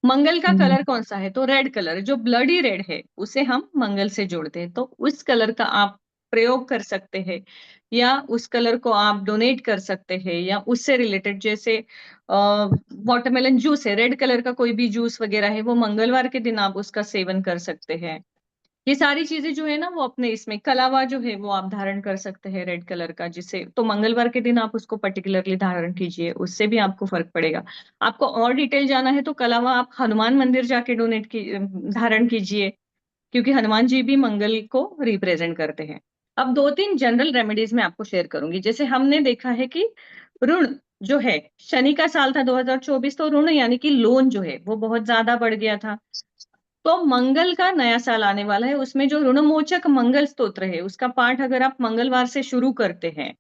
मंगल का कलर कौन सा है, तो रेड कलर, जो ब्लडी रेड है उसे हम मंगल से जोड़ते हैं। तो उस कलर का आप प्रयोग कर सकते हैं, या उस कलर को आप डोनेट कर सकते हैं, या उससे रिलेटेड, जैसे वाटरमेलन जूस है, रेड कलर का कोई भी जूस वगैरह है, वो मंगलवार के दिन आप उसका सेवन कर सकते हैं। ये सारी चीजें जो है ना वो अपने इसमें, कलावा जो है वो आप धारण कर सकते हैं रेड कलर का, जिसे तो मंगलवार के दिन आप उसको पर्टिकुलरली धारण कीजिए, उससे भी आपको फर्क पड़ेगा। आपको और डिटेल जाना है तो कलावा आप हनुमान मंदिर जाके डोनेट की धारण कीजिए, क्योंकि हनुमान जी भी मंगल को रिप्रेजेंट करते हैं। अब दो तीन जनरल रेमेडीज मैं आपको शेयर करूंगी। जैसे हमने देखा है कि ऋण जो है, शनि का साल था 2024, तो ऋण यानी कि लोन जो है वो बहुत ज्यादा बढ़ गया था। तो मंगल का नया साल आने वाला है, उसमें जो ऋणमोचक मंगल स्तोत्र है उसका पाठ अगर आप मंगलवार से शुरू करते हैं,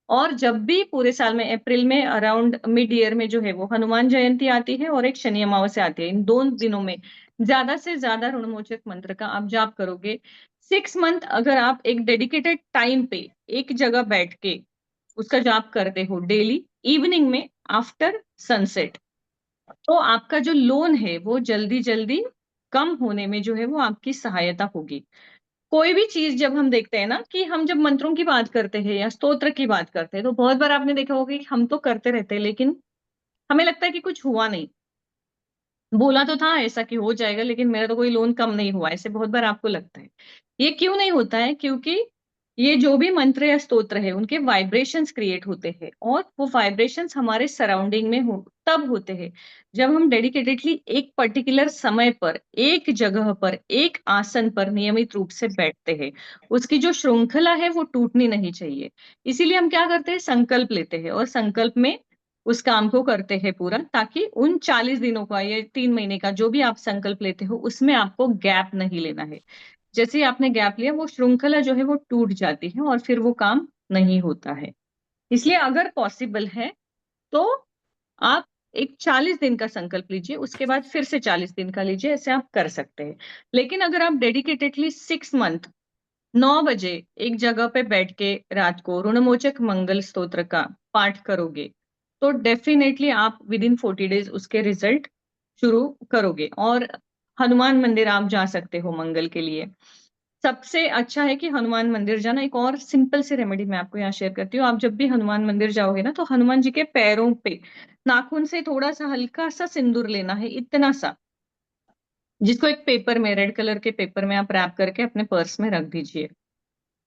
और जब भी पूरे साल में अप्रैल में अराउंड मिड ईयर में जो है वो हनुमान जयंती आती है और एक शनि अमावस्या आती है, इन दोनों दिनों में ज्यादा से ज्यादा ऋणमोचक मंत्र का आप जाप करोगे। 6 मंथ अगर आप एक डेडिकेटेड टाइम पे एक जगह बैठ के उसका जाप करते हो डेली इवनिंग में आफ्टर सनसेट, तो आपका जो लोन है वो जल्दी जल्दी कम होने में जो है वो आपकी सहायता होगी। कोई भी चीज जब हम देखते हैं ना, कि हम जब मंत्रों की बात करते हैं या स्तोत्र की बात करते हैं, तो बहुत बार आपने देखा होगा कि हम तो करते रहते हैं लेकिन हमें लगता है कि कुछ हुआ नहीं। बोला तो था ऐसा कि हो जाएगा, लेकिन मेरा तो कोई लोन कम नहीं हुआ, ऐसे बहुत बार आपको लगता है। ये क्यों नहीं होता है, क्योंकि ये जो भी मंत्र या स्तोत्र है उनके वाइब्रेशंस क्रिएट होते हैं, और वो वाइब्रेशंस हमारे सराउंडिंग में तब होते हैं जब हम डेडिकेटेडली एक पर्टिकुलर समय पर, एक जगह पर, एक आसन पर नियमित रूप से बैठते हैं। उसकी जो श्रृंखला है वो टूटनी नहीं चाहिए। इसीलिए हम क्या करते हैं, संकल्प लेते हैं और संकल्प में उस काम को करते हैं पूरा, ताकि उन 40 दिनों का या 3 महीने का जो भी आप संकल्प लेते हो उसमें आपको गैप नहीं लेना है। जैसे ही आपने गैप लिया, वो श्रृंखला जो है वो टूट जाती है और फिर वो काम नहीं होता है। इसलिए अगर पॉसिबल है तो आप एक 40 दिन का संकल्प लीजिए, उसके बाद फिर से 40 दिन का लीजिए, ऐसे आप कर सकते हैं। लेकिन अगर आप डेडिकेटेडली 6 मंथ 9 बजे एक जगह पे बैठ के रात को ऋणमोचक मंगल स्तोत्र का पाठ करोगे, तो डेफिनेटली आप विद इन 40 डेज उसके रिजल्ट शुरू करोगे। और हनुमान मंदिर आप जा सकते हो मंगल के लिए। सबसे अच्छा है कि हनुमान मंदिर जाना। एक और सिंपल सी रेमेडी मैं आपको यहाँ शेयर करती हूँ। आप जब भी हनुमान मंदिर जाओगे ना, तो हनुमान जी के पैरों पे नाखून से थोड़ा सा हल्का सा सिंदूर लेना है, इतना सा, जिसको एक पेपर में, रेड कलर के पेपर में आप रैप करके अपने पर्स में रख दीजिए।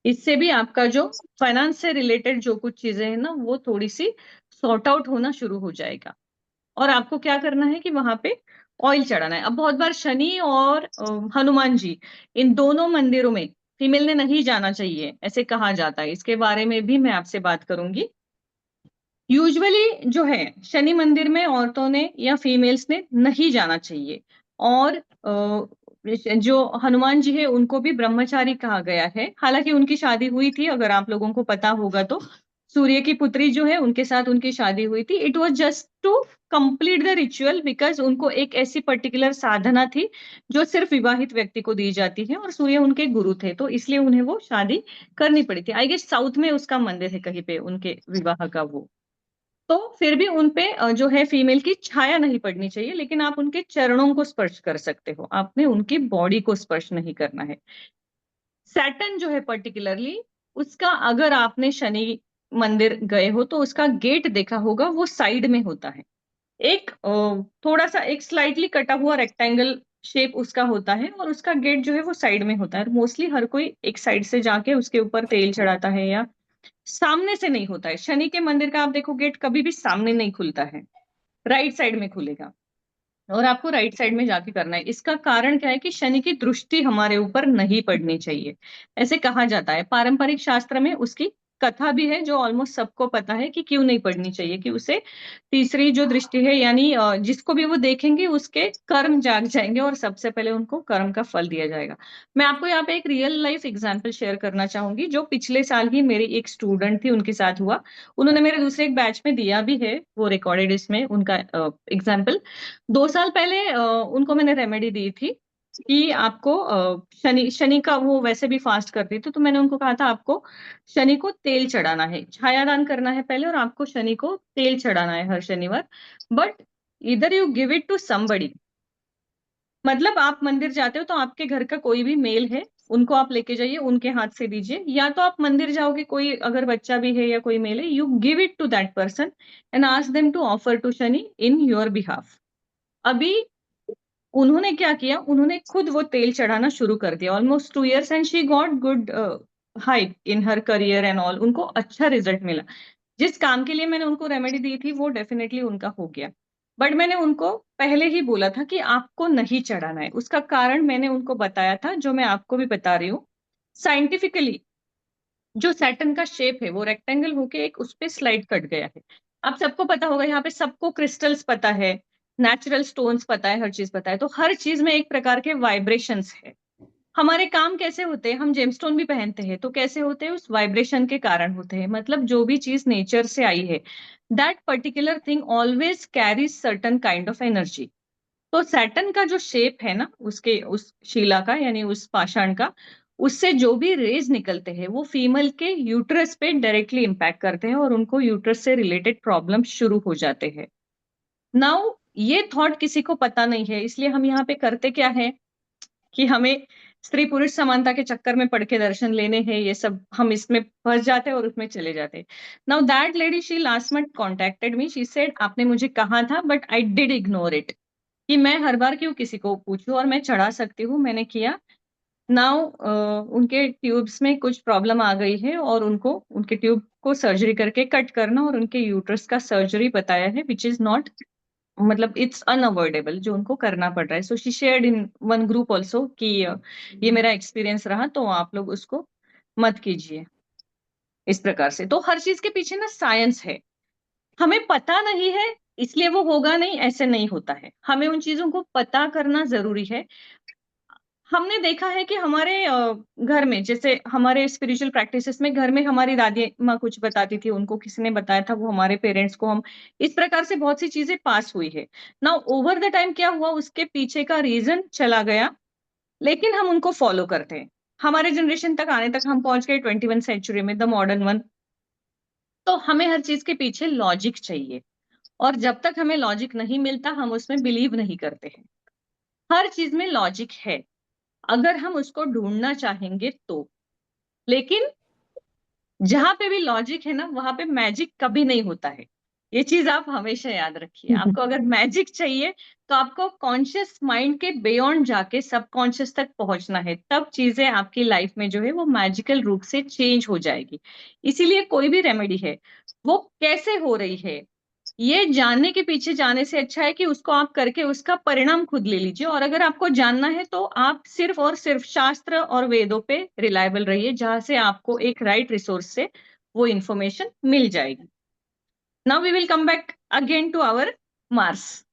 इससे भी आपका जो फाइनेंस से रिलेटेड जो कुछ चीजें हैं ना, वो थोड़ी सी सॉर्ट आउट होना शुरू हो जाएगा। और आपको क्या करना है कि वहां पे ऑयल चढ़ाना है। अब बहुत बार शनि और हनुमान जी, इन दोनों मंदिरों में फीमेल ने नहीं जाना चाहिए, ऐसे कहा जाता है। इसके बारे में भी मैं आपसे बात करूंगी। यूजुअली जो है, शनि मंदिर में औरतों ने या फीमेल्स ने नहीं जाना चाहिए। और जो हनुमान जी है उनको भी ब्रह्मचारी कहा गया है। हालांकि उनकी शादी हुई थी, अगर आप लोगों को पता होगा तो, सूर्य की पुत्री जो है उनके साथ उनकी शादी हुई थी। It was just to complete the ritual, because उनको एक ऐसी पर्टिकुलर साधना थी जो सिर्फ विवाहित व्यक्ति को दी जाती है, और सूर्य उनके गुरु थे, तो इसलिए उन्हें वो शादी करनी पड़ी थी। आई गेस साउथ में उसका मंदिर है कहीं पे उनके विवाह का वो। तो फिर भी उनपे जो है फीमेल की छाया नहीं पड़नी चाहिए, लेकिन आप उनके चरणों को स्पर्श कर सकते हो, आपने उनकी बॉडी को स्पर्श नहीं करना है। सैटर्न जो है पर्टिकुलरली, उसका अगर आपने शनि मंदिर गए हो तो उसका गेट देखा होगा, वो साइड में होता है। एक थोड़ा सा एक स्लाइटली कटा हुआ रेक्टेंगल शेप उसका होता है, और उसका गेट जो है वो साइड में होता है। मोस्टली हर कोई एक साइड से जाके उसके ऊपर तेल चढ़ाता है, या सामने से नहीं होता है। शनि के मंदिर का आप देखो, गेट कभी भी सामने नहीं खुलता है, राइट साइड में खुलेगा, और आपको राइट साइड में जाके करना है। इसका कारण क्या है कि शनि की दृष्टि हमारे ऊपर नहीं पड़नी चाहिए, ऐसे कहा जाता है। पारंपरिक शास्त्र में उसकी कथा भी है, जो ऑलमोस्ट सबको पता है कि क्यों नहीं पड़नी चाहिए, कि उसे तीसरी जो दृष्टि है, यानी जिसको भी वो देखेंगे उसके कर्म जाग जाएंगे, और सबसे पहले उनको कर्म का फल दिया जाएगा। मैं आपको यहाँ पे एक रियल लाइफ एग्जाम्पल शेयर करना चाहूंगी, जो पिछले साल ही मेरी एक स्टूडेंट थी, उनके साथ हुआ। उन्होंने मेरे दूसरे एक बैच में दिया भी है, वो रिकॉर्डेड इसमें उनका एग्जाम्पल। 2 साल पहले उनको मैंने रेमेडी दी थी कि आपको शनि शनि का, वो वैसे भी फास्ट करती थी, तो मैंने उनको कहा था आपको शनि को तेल चढ़ाना है, छायादान करना है पहले, और आपको शनि को तेल चढ़ाना है हर शनिवार। बट इधर you give it to somebody, मतलब आप मंदिर जाते हो तो आपके घर का कोई भी मेल है, उनको आप लेके जाइए, उनके हाथ से दीजिए। या तो आप मंदिर जाओगे, कोई अगर बच्चा भी है या कोई मेल है, you give it to that person and ask them to offer to Shani in your behalf. अभी उन्होंने क्या किया, उन्होंने खुद वो तेल चढ़ाना शुरू कर दिया, almost 2 years, and she got good hype in her career and all. उनको अच्छा रिजल्ट मिला। जिस काम के लिए मैंने उनको रेमेडी दी थी वो डेफिनेटली उनका हो गया। बट मैंने उनको पहले ही बोला था कि आपको नहीं चढ़ाना है। उसका कारण मैंने उनको बताया था, जो मैं आपको भी बता रही हूँ। साइंटिफिकली जो सैटर्न का शेप है वो रेक्टेंगल होके एक उस पे स्लाइड कट गया है। आप सबको पता होगा, यहाँ पे सबको क्रिस्टल्स पता है, नेचुरल स्टोन्स पता है, हर चीज पता है। तो हर चीज में एक प्रकार के वाइब्रेशंस है। हमारे काम कैसे होते हैं, हम जेमस्टोन भी पहनते हैं तो कैसे होते हैं, उस वाइब्रेशन के कारण होते हैं। मतलब जो भी चीज नेचर से आई है, that particular thing always carries certain kind of energy. तो सैटर्न का जो शेप है ना, उसके उस शिला का, यानी उस पाषाण का, उससे जो भी रेज निकलते हैं वो फीमेल के यूट्रस पे डायरेक्टली इंपैक्ट करते हैं, और उनको यूट्रस से रिलेटेड प्रॉब्लम शुरू हो जाते हैं। नाउ ये थॉट किसी को पता नहीं है, इसलिए हम यहाँ पे करते क्या है कि हमें स्त्री पुरुष समानता के चक्कर में पड़ के दर्शन लेने हैं, ये सब हम इसमें फंस जाते हैं और उसमें चले जाते हैं। Now that lady, she last month contacted me, she said आपने मुझे कहा था but I did ignore it, कि मैं हर बार क्यों किसी को पूछूं, और मैं चढ़ा सकती हूँ, मैंने किया। नाउ उनके ट्यूब्स में कुछ प्रॉब्लम आ गई है और उनको उनके ट्यूब को सर्जरी करके कट करना और उनके यूट्रस का सर्जरी बताया है, विच इज नॉट, मतलब इट्स अनअवॉइडेबल, जो उनको करना पड़ रहा है. So she shared in one group also कि ये मेरा एक्सपीरियंस रहा, तो आप लोग उसको मत कीजिए इस प्रकार से. तो हर चीज के पीछे ना साइंस है. हमें पता नहीं है इसलिए वो होगा नहीं, ऐसे नहीं होता है. हमें उन चीजों को पता करना जरूरी है. हमने देखा है कि हमारे घर में, जैसे हमारे स्पिरिचुअल प्रैक्टिसेस में, घर में हमारी दादी माँ कुछ बताती थी, उनको किसी ने बताया था, वो हमारे पेरेंट्स को, हम इस प्रकार से बहुत सी चीजें पास हुई है. नाउ ओवर द टाइम क्या हुआ, उसके पीछे का रीजन चला गया, लेकिन हम उनको फॉलो करते हैं. हमारे जनरेशन तक आने तक हम पहुंच गए 21 सेंचुरी में, द मॉडर्न वन. तो हमें हर चीज के पीछे लॉजिक चाहिए, और जब तक हमें लॉजिक नहीं मिलता हम उसमें बिलीव नहीं करते हैं. हर चीज में लॉजिक है, अगर हम उसको ढूंढना चाहेंगे तो. लेकिन जहां पे भी लॉजिक है ना, वहां पे मैजिक कभी नहीं होता है. ये चीज आप हमेशा याद रखिए. आपको अगर मैजिक चाहिए तो आपको कॉन्शियस माइंड के बियॉन्ड जाके सबकॉन्शियस तक पहुंचना है, तब चीजें आपकी लाइफ में जो है वो मैजिकल रूप से चेंज हो जाएगी. इसीलिए कोई भी रेमेडी है, वो कैसे हो रही है, ये जानने के पीछे जाने से अच्छा है कि उसको आप करके उसका परिणाम खुद ले लीजिए. और अगर आपको जानना है तो आप सिर्फ और सिर्फ शास्त्र और वेदों पे रिलायबल रहिए, जहां से आपको एक राइट रिसोर्स से वो इंफॉर्मेशन मिल जाएगी. Now we will come back again to our Mars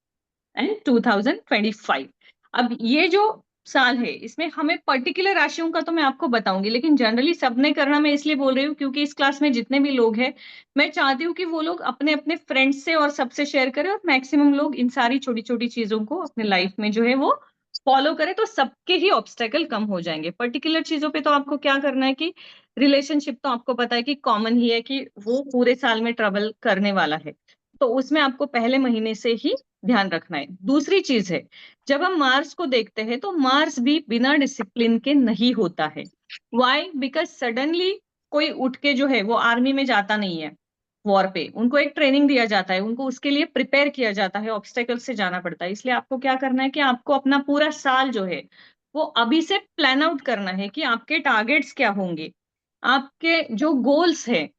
and 2025. अब ये जो साल है, इसमें हमें पर्टिकुलर राशियों का तो मैं आपको बताऊंगी, लेकिन जनरली सबने करना मैं इसलिए बोल रही हूँ क्योंकि इस क्लास में जितने भी लोग हैं, मैं चाहती हूँ कि वो लोग अपने अपने फ्रेंड्स से और सबसे शेयर करें, और मैक्सिमम लोग इन सारी छोटी छोटी चीजों को अपने लाइफ में जो है वो फॉलो करें, तो सबके ही ऑब्स्टेकल कम हो जाएंगे. पर्टिकुलर चीजों पे तो आपको क्या करना है कि रिलेशनशिप तो आपको पता है कि कॉमन ही है कि वो पूरे साल में ट्रबल करने वाला है, तो उसमें आपको पहले महीने से ही ध्यान रखना है. दूसरी चीज है, जब हम मार्स को देखते हैं तो मार्स भी बिना डिसिप्लिन के नहीं होता है. व्हाई? बिकॉज सडनली कोई उठ के जो है वो आर्मी में जाता नहीं है वॉर पे. उनको एक ट्रेनिंग दिया जाता है, उनको उसके लिए प्रिपेयर किया जाता है, ऑब्स्टेकल से जाना पड़ता है. इसलिए आपको क्या करना है कि आपको अपना पूरा साल जो है वो अभी से प्लान आउट करना है कि आपके टारगेट्स क्या होंगे, आपके जो गोल्स है,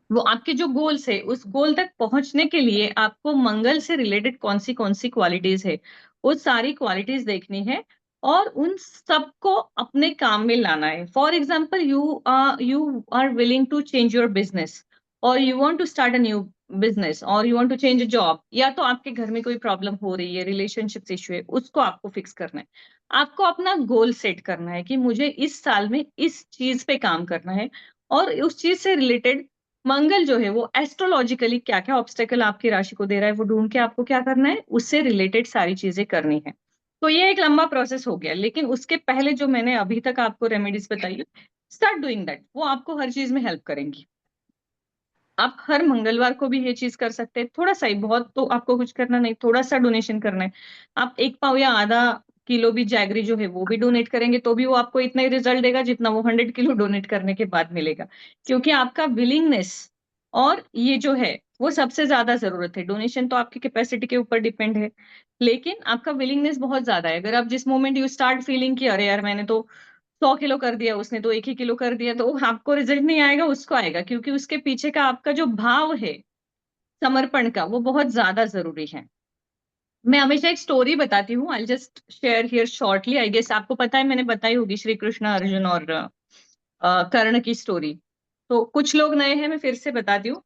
वो आपके जो गोल्स है उस गोल तक पहुंचने के लिए आपको मंगल से रिलेटेड कौन सी क्वालिटीज है, वो सारी क्वालिटीज देखनी है और उन सबको अपने काम में लाना है. For example, you are willing to change your business, और you want to start a new business, और you want to change a job, या तो आपके घर में कोई प्रॉब्लम हो रही है, रिलेशनशिप इश्यू है, उसको आपको फिक्स करना है. आपको अपना गोल सेट करना है कि मुझे इस साल में इस चीज पे काम करना है, और उस चीज से रिलेटेड मंगल जो है वो एस्ट्रोलॉजिकली क्या क्या ऑब्स्टेकल आपकी राशि को दे रहा है, वो ढूंढ के आपको क्या करना है, उससे रिलेटेड सारी चीजें करनी है. तो ये एक लंबा प्रोसेस हो गया, लेकिन उसके पहले जो मैंने अभी तक आपको रेमेडीज बताई है, स्टार्ट डूइंग दैट, वो आपको हर चीज में हेल्प करेंगी. आप हर मंगलवार को भी ये चीज कर सकते हैं. थोड़ा सा ही, बहुत तो आपको कुछ करना नहीं, थोड़ा सा डोनेशन करना है. आप 1 पाव या आधा किलो भी जैगरी जो है वो भी डोनेट करेंगे तो भी वो आपको इतना ही रिजल्ट देगा जितना वो 100 किलो डोनेट करने के बाद मिलेगा. क्योंकि आपका विलिंगनेस और ये जो है वो सबसे ज्यादा जरूरत है. डोनेशन तो आपकी कैपेसिटी के ऊपर डिपेंड है, लेकिन आपका विलिंगनेस बहुत ज्यादा है. अगर आप जिस मोमेंट यू स्टार्ट फीलिंग कि अरे यार मैंने तो 100 किलो कर दिया, उसने तो 1 ही किलो कर दिया, तो आपको रिजल्ट नहीं आएगा, उसको आएगा, क्योंकि उसके पीछे का आपका जो भाव है समर्पण का, वो बहुत ज्यादा जरूरी है. मैं हमेशा एक स्टोरी बताती हूँ, I just share here shortly. I guess आपको पता है, मैंने बताई होगी श्री कृष्ण अर्जुन और कर्ण की स्टोरी. तो कुछ लोग नए हैं, मैं फिर से बताती हूँ.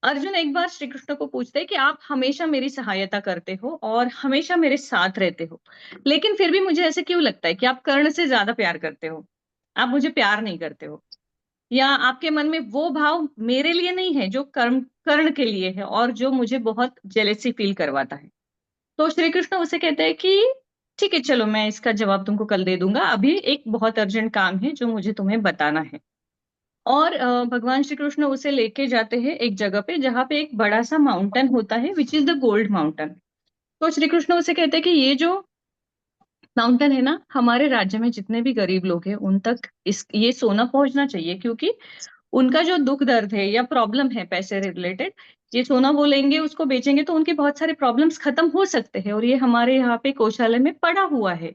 अर्जुन एक बार श्री कृष्ण को पूछते हैं कि आप हमेशा मेरी सहायता करते हो और हमेशा मेरे साथ रहते हो, लेकिन फिर भी मुझे ऐसे क्यों लगता है कि आप कर्ण से ज्यादा प्यार करते हो, आप मुझे प्यार नहीं करते हो, या आपके मन में वो भाव मेरे लिए नहीं है जो कर्ण के लिए है और जो मुझे बहुत जेलेसी फील करवाता है. तो श्री कृष्ण उसे कहते हैं कि ठीक है, चलो मैं इसका जवाब तुमको कल दे दूंगा, अभी एक बहुत अर्जेंट काम है जो मुझे तुम्हें बताना है. और भगवान श्री कृष्ण उसे लेके जाते हैं एक जगह पे जहाँ पे एक बड़ा सा माउंटेन होता है, which is the gold mountain. तो श्री कृष्ण उसे कहते हैं कि ये जो माउंटेन है ना, हमारे राज्य में जितने भी गरीब लोग हैं उन तक ये सोना पहुंचना चाहिए, क्योंकि उनका जो दुख दर्द है या प्रॉब्लम है पैसे रिलेटेड, ये सोना वो लेंगे, उसको बेचेंगे तो उनके बहुत सारे प्रॉब्लम्स खत्म हो सकते हैं, और ये हमारे यहाँ पे गौशाला में पड़ा हुआ है.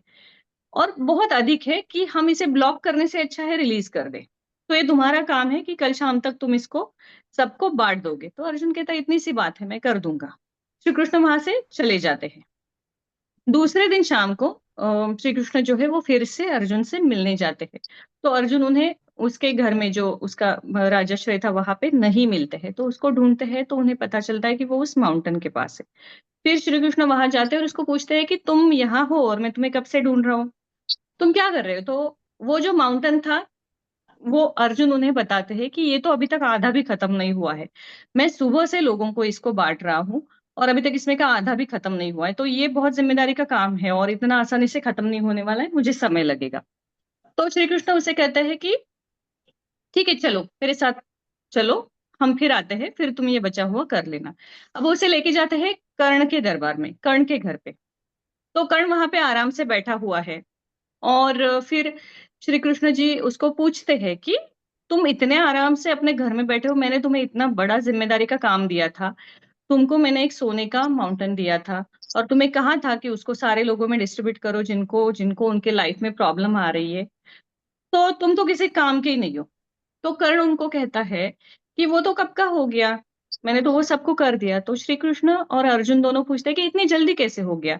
और बहुत अधिक है कि हम इसे ब्लॉक करने से अच्छा है रिलीज कर दें। तो ये तुम्हारा काम है कि कल शाम तक तुम इसको सबको बांट दोगे। तो अर्जुन कहता है इतनी सी बात है, मैं कर दूंगा। श्री कृष्ण वहां से चले जाते हैं। दूसरे दिन शाम को श्री कृष्ण जो है वो फिर से अर्जुन से मिलने जाते हैं। तो अर्जुन उन्हें उसके घर में जो उसका राजाश्रय था वहां पे नहीं मिलते हैं, तो उसको ढूंढते हैं। तो उन्हें पता चलता है कि वो उस माउंटेन के पास है। फिर श्री कृष्ण वहां जाते हैं और उसको पूछते हैं कि तुम यहाँ हो और मैं तुम्हें कब से ढूंढ रहा हूँ, तुम क्या कर रहे हो। तो वो जो माउंटेन था वो अर्जुन उन्हें बताते हैं कि ये तो अभी तक आधा भी खत्म नहीं हुआ है। मैं सुबह से लोगों को इसको बांट रहा हूँ और अभी तक इसमें का आधा भी खत्म नहीं हुआ है। तो ये बहुत जिम्मेदारी का काम है और इतना आसानी से खत्म नहीं होने वाला है, मुझे समय लगेगा। तो श्री कृष्ण उसे कहते हैं कि ठीक है, चलो मेरे साथ चलो, हम फिर आते हैं, फिर तुम ये बचा हुआ कर लेना। अब वो उसे लेके जाते हैं कर्ण के दरबार में, कर्ण के घर पे। तो कर्ण वहां पे आराम से बैठा हुआ है और फिर श्री कृष्ण जी उसको पूछते हैं कि तुम इतने आराम से अपने घर में बैठे हो, मैंने तुम्हें इतना बड़ा जिम्मेदारी का काम दिया था, तुमको मैंने एक सोने का माउंटेन दिया था और तुम्हें कहा था कि उसको सारे लोगों में डिस्ट्रीब्यूट करो जिनको जिनको उनके लाइफ में प्रॉब्लम आ रही है, तो तुम तो किसी काम के ही नहीं हो। तो कर्ण उनको कहता है कि वो तो कब का हो गया, मैंने तो वो सबको कर दिया। तो श्री कृष्ण और अर्जुन दोनों पूछते हैं कि इतनी जल्दी कैसे हो गया।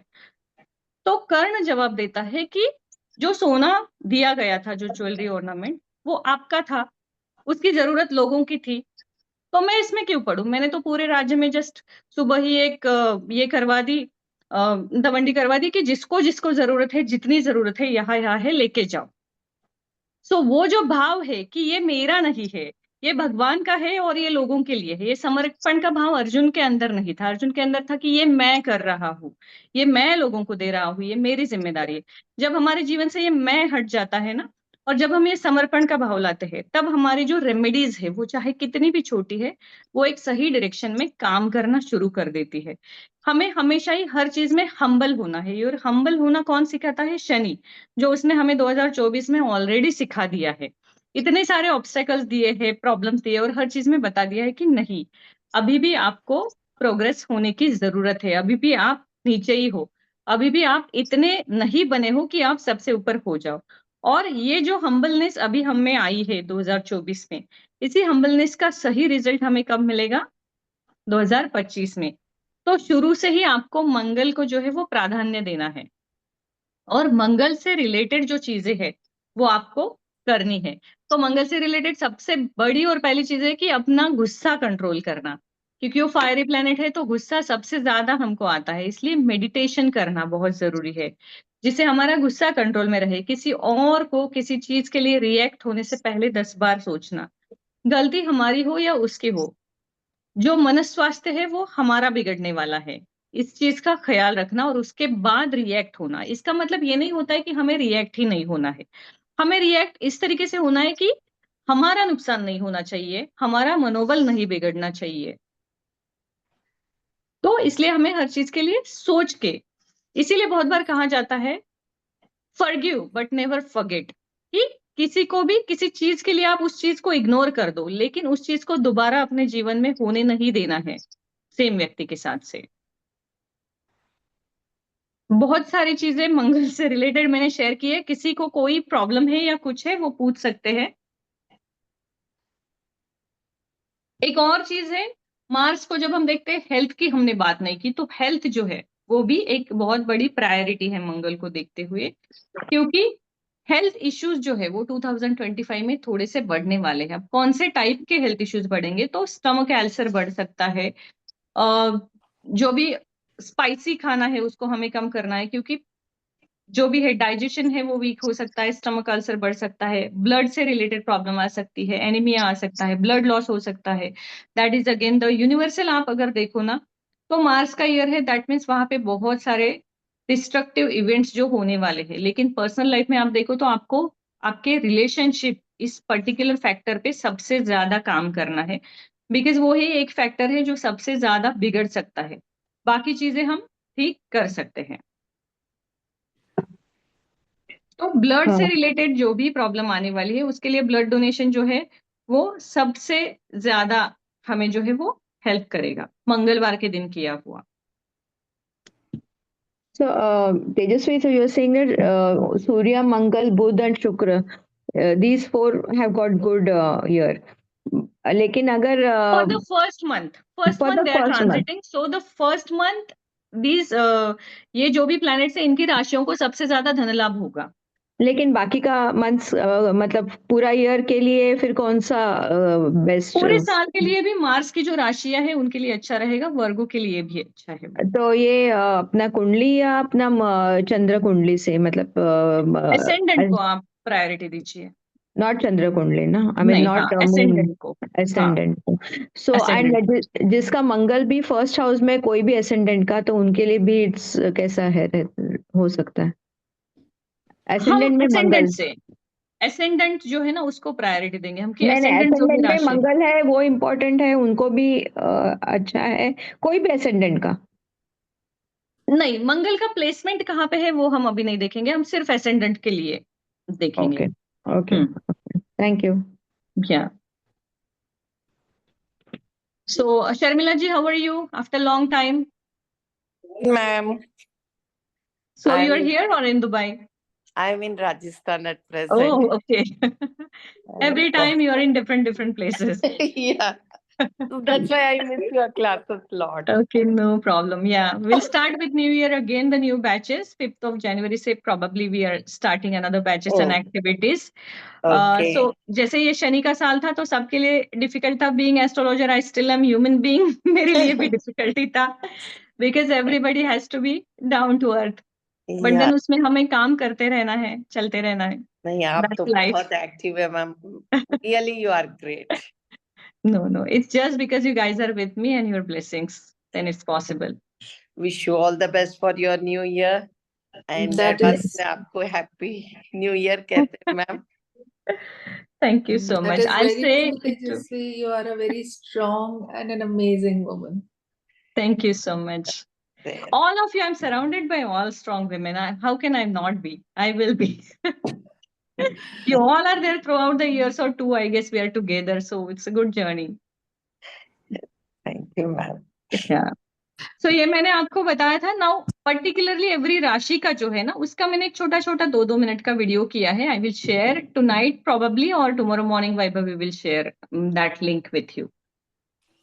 तो कर्ण जवाब देता है कि जो सोना दिया गया था, जो ज्वेलरी ऑर्नामेंट, वो आपका था, उसकी जरूरत लोगों की थी, तो मैं इसमें क्यों पढ़ूं। मैंने तो पूरे राज्य में जस्ट सुबह ही एक ये करवा दी, दवंडी करवा दी कि जिसको जिसको जरूरत है, जितनी जरूरत है यहाँ है, लेके जाओ। सो वो जो भाव है कि ये मेरा नहीं है, ये भगवान का है और ये लोगों के लिए है, ये समर्पण का भाव अर्जुन के अंदर नहीं था। अर्जुन के अंदर था कि ये मैं कर रहा हूँ, ये मैं लोगों को दे रहा हूँ, ये मेरी जिम्मेदारी है। जब हमारे जीवन से ये मैं हट जाता है ना, और जब हम ये समर्पण का भाव लाते हैं, तब हमारी जो रेमेडीज है वो चाहे कितनी भी छोटी है, वो एक सही डायरेक्शन में काम करना शुरू कर देती है। हमें हमेशा ही हर चीज में हम्बल होना है, और हम्बल होना कौन सिखाता है? शनि, जो उसने हमें 2024 में ऑलरेडी सिखा दिया है। इतने सारे ऑब्स्टेकल्स दिए हैं, प्रॉब्लम्स दिए और हर चीज में बता दिया है कि नहीं, अभी भी आपको प्रोग्रेस होने की जरूरत है, अभी भी आप नीचे ही हो, अभी भी आप इतने नहीं बने हो कि आप सबसे ऊपर हो जाओ। और ये जो हम्बलनेस अभी हम में आई है 2024 में, इसी हम्बलनेस का सही रिजल्ट हमें कब मिलेगा? 2025 में। तो शुरू से ही आपको मंगल को जो है वो प्राधान्य देना है, और मंगल से रिलेटेड जो चीजें हैं वो आपको करनी है। तो मंगल से रिलेटेड सबसे बड़ी और पहली चीज है कि अपना गुस्सा कंट्रोल करना, क्योंकि वो फायरी प्लेनेट है तो गुस्सा सबसे ज्यादा हमको आता है। इसलिए मेडिटेशन करना बहुत जरूरी है, जिससे हमारा गुस्सा कंट्रोल में रहे। किसी और को किसी चीज के लिए रिएक्ट होने से पहले 10 बार सोचना, गलती हमारी हो या उसकी हो, जो मन स्वास्थ्य है वो हमारा बिगड़ने वाला है, इस चीज का ख्याल रखना और उसके बाद रिएक्ट होना। इसका मतलब ये नहीं होता है कि हमें रिएक्ट ही नहीं होना है, हमें रिएक्ट इस तरीके से होना है कि हमारा नुकसान नहीं होना चाहिए, हमारा मनोबल नहीं बिगड़ना चाहिए। तो इसलिए हमें हर चीज के लिए सोच के, इसीलिए बहुत बार कहा जाता है फॉरगिव बट नेवर फॉरगेट, कि किसी को भी किसी चीज के लिए आप उस चीज को इग्नोर कर दो, लेकिन उस चीज को दोबारा अपने जीवन में होने नहीं देना है सेम व्यक्ति के साथ से। बहुत सारी चीजें मंगल से रिलेटेड मैंने शेयर की है, किसी को कोई प्रॉब्लम है या कुछ है वो पूछ सकते हैं। एक और चीज है, मार्स को जब हम देखते हैं, हेल्थ की हमने बात नहीं की, तो हेल्थ जो है वो भी एक बहुत बड़ी प्रायोरिटी है मंगल को देखते हुए, क्योंकि हेल्थ इश्यूज जो है वो 2025 में थोड़े से बढ़ने वाले हैं। अब कौन से टाइप के हेल्थ इश्यूज बढ़ेंगे? तो स्टमक अल्सर बढ़ सकता है, जो भी स्पाइसी खाना है उसको हमें कम करना है, क्योंकि जो भी है डाइजेशन है वो वीक हो सकता है, स्टमक अल्सर बढ़ सकता है, ब्लड से रिलेटेड प्रॉब्लम आ सकती है, एनीमिया आ सकता है, ब्लड लॉस हो सकता है। That is again the universal. आप अगर देखो ना, तो मार्स का ईयर है, दैट मीन्स वहां पे बहुत सारे डिस्ट्रक्टिव इवेंट्स जो होने वाले हैं। लेकिन पर्सनल लाइफ में आप देखो तो आपको आपके रिलेशनशिप इस पर्टिकुलर फैक्टर पे सबसे ज्यादा काम करना है, बिकॉज वो ही एक फैक्टर है जो सबसे ज्यादा बिगड़ सकता है, बाकी चीजें हम ठीक कर सकते हैं। तो ब्लड से हाँ। रिलेटेड जो भी प्रॉब्लम आने वाली है उसके लिए ब्लड डोनेशन जो है वो सबसे ज्यादा हमें जो है वो हेल्प करेगा, मंगलवार के दिन किया हुआ। So, Tejasvi, so you're saying that Surya, Mangal, Budh, and Shukra, these four have got good year. लेकिन अगर For the first month for the they are first month, transiting. So the first month these ये जो भी planets है इनकी राशियों को सबसे ज्यादा धन लाभ होगा. लेकिन बाकी का मंथ्स मतलब पूरा ईयर के लिए फिर कौन सा बेस्ट? पूरे साल के लिए भी मार्स की जो राशियां है उनके लिए अच्छा रहेगा, वर्गों के लिए भी अच्छा है. तो ये अपना कुंडली या अपना चंद्र कुंडली से मतलब एसेंडेंट को आप प्रायोरिटी दीजिए. नॉट चंद्र कुंडली ना, आई मीन नहीं, नॉट हाँ, एसेंडेंट को. एसेंडेंट को. सो Ascendant. एंड जिसका मंगल भी फर्स्ट हाउस में कोई भी एसेंडेंट का, तो उनके लिए भी इट्स कैसा है, हो सकता है हम एसेंडेंट में मंगल? एसेंडेंट से एसेंडेंट जो है ना उसको प्रायोरिटी देंगे हम कि नहीं नहीं, एसेंडेंट जो भी एसेंडेंट में राशि है. मंगल है वो इम्पोर्टेंट है, उनको भी अच्छा है, कोई भी एसेंडेंट का. नहीं, मंगल का प्लेसमेंट कहाँ पे है वो हम अभी नहीं देखेंगे, हम सिर्फ एसेंडेंट के लिए देखेंगे. Okay okay, thank you. Yeah. So, Sharmila ji, how are you after long time? Ma'am, So I'm you are in- here or in Dubai? I'm in Rajasthan at present. Oh, okay. Every time you are in different places. Yeah. That's why I miss your classes a lot. Okay, no problem. Yeah, we'll start with New Year again, the new batches. 5th of January से probably we are starting another batches and Oh. activities. Okay. So जैसे ये शनि का साल था तो सबके लिए डिफिकल्ट था. Being astrologer, I still am human being. मेरे लिए भी डिफिकल्टी था because everybody has to be down to earth. But Yeah. then उसमें हमें काम करते रहना है, चलते रहना है. नहीं, आप That's तो life. बहुत एक्टिव है ma'am. Really, you are great. No, it's just because you guys are with me and your blessings, then it's possible. Wish you all the best for your new year. And That advance is- में आपको happy new year कहते हैं ma'am. Thank you so that much. is I'll very say true, Tejasvi. You are a very strong and an amazing woman. thank you so much. There. All of you, I'm surrounded by all strong women. How can I not be? I will be. You all are there throughout the year, so too, I guess we are together. So it's a good journey. Thank you, ma'am. Yeah. So ये मैंने आपको बताया था. Now, particularly every राशि का जो है ना, उसका मैंने एक छोटा छोटा 2-2 मिनट का वीडियो किया है. I will share tonight probably or tomorrow morning, Vaibhav, we will share that link with you.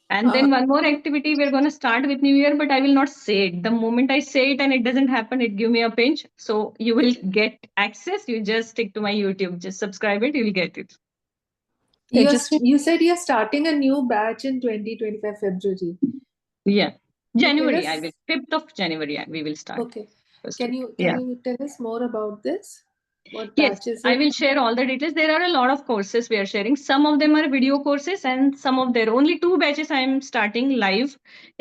And then one more activity, we're going to start with New Year, but I will not say it. The moment I say it and it doesn't happen, it give me a pinch. So you will get access. You just stick to my YouTube. Just subscribe it. You will get it. You said you're starting a new batch in 2025 February. Yeah. January, us- I will. 5th of January, we will start. Okay. First Can week. you Yeah. tell us more about this? What Yes, batch is I it? will share all the details. There are a lot of courses we are sharing. Some of them are video courses and some of their only 2 batches I am starting live.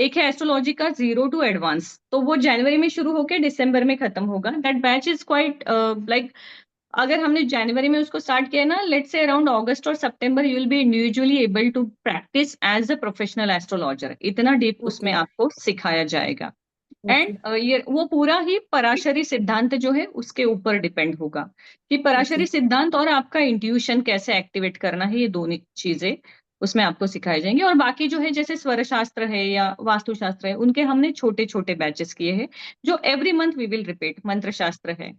एक है एस्ट्रोलॉजी का 0 to advance. तो वो जनवरी में शुरू होकर दिसंबर में खत्म होगा. That batch is quite like अगर हमने जनवरी में उसको स्टार्ट किया ना, लेट्स से अराउंड अगस्त और सितंबर you will be individually able to practise as a professional astrologer. इतना डीप उसमें आपको सिखाया जाएगा. एंड ये वो पूरा ही पराशरी सिद्धांत जो है उसके ऊपर डिपेंड होगा कि पराशरी सिद्धांत और आपका इंट्यूशन कैसे एक्टिवेट करना है. ये दोनों चीजें उसमें आपको सिखाई जाएंगी. और बाकी जो है जैसे स्वर शास्त्र है या वास्तु शास्त्र है, उनके हमने छोटे छोटे बैचेस किए हैं जो every month we will repeat. मंत्र शास्त्र है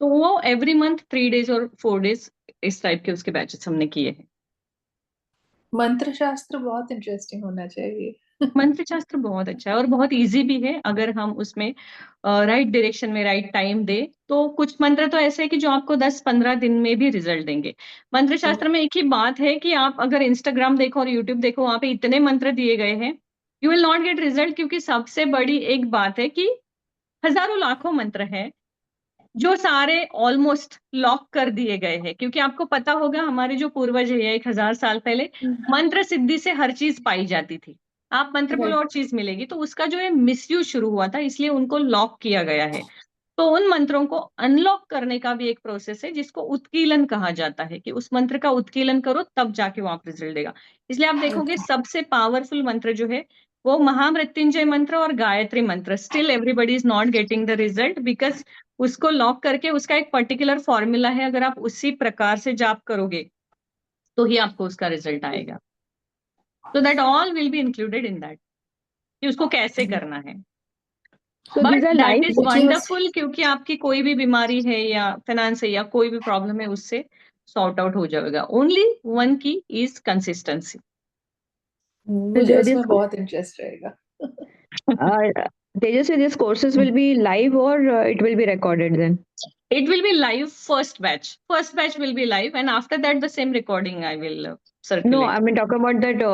तो वो एवरी मंथ 3 days और 4 days इस टाइप के उसके बैचेस हमने किए हैं. मंत्र शास्त्र बहुत इंटरेस्टिंग होना चाहिए. मंत्र शास्त्र बहुत अच्छा है और बहुत इजी भी है अगर हम उसमें राइट डायरेक्शन में राइट टाइम दे. तो कुछ मंत्र तो ऐसे है कि जो आपको 10-15 दिन में भी रिजल्ट देंगे. मंत्र शास्त्र में एक ही बात है कि आप अगर इंस्टाग्राम देखो और यूट्यूब देखो, वहां पे इतने मंत्र दिए गए हैं, you will not get result. क्योंकि सबसे बड़ी एक बात है कि हजारों लाखों मंत्र हैं जो सारे ऑलमोस्ट लॉक कर दिए गए हैं. क्योंकि आपको पता होगा हमारे जो पूर्वज है 1000 साल पहले मंत्र सिद्धि से हर चीज पाई जाती थी. आप मंत्र बोलो और चीज मिलेगी. तो उसका जो है मिसयूज शुरू हुआ था, इसलिए उनको लॉक किया गया है. तो उन मंत्रों को अनलॉक करने का भी एक प्रोसेस है जिसको उत्कीलन कहा जाता है कि उस मंत्र का उत्कीलन करो तब जाके वो आप रिजल्ट देगा. इसलिए आप देखोगे सबसे पावरफुल मंत्र जो है वो महामृत्युंजय मंत्र और गायत्री मंत्र. Still everybody is not getting the result because उसको लॉक करके उसका एक पर्टिकुलर फॉर्मूला है. अगर आप उसी प्रकार से जाप करोगे तो ही आपको उसका रिजल्ट आएगा. तो that all will be included in that कि उसको कैसे करना है. So but these are that life. Is which is wonderful, क्योंकि आपकी कोई भी बीमारी है या फाइनेंस है या कोई भी प्रॉब्लम है, उससे सॉर्ट आउट हो जाएगा. ओनली वन की इज कंसिस्टेंसी. मुझे This उसमें बहुत इंटरेस्ट रहेगा. Tejasvi, these courses will be live or it will be recorded then? It will be live first batch. First batch will be live, and after that, the same recording I will No, circulate. I mean talking about that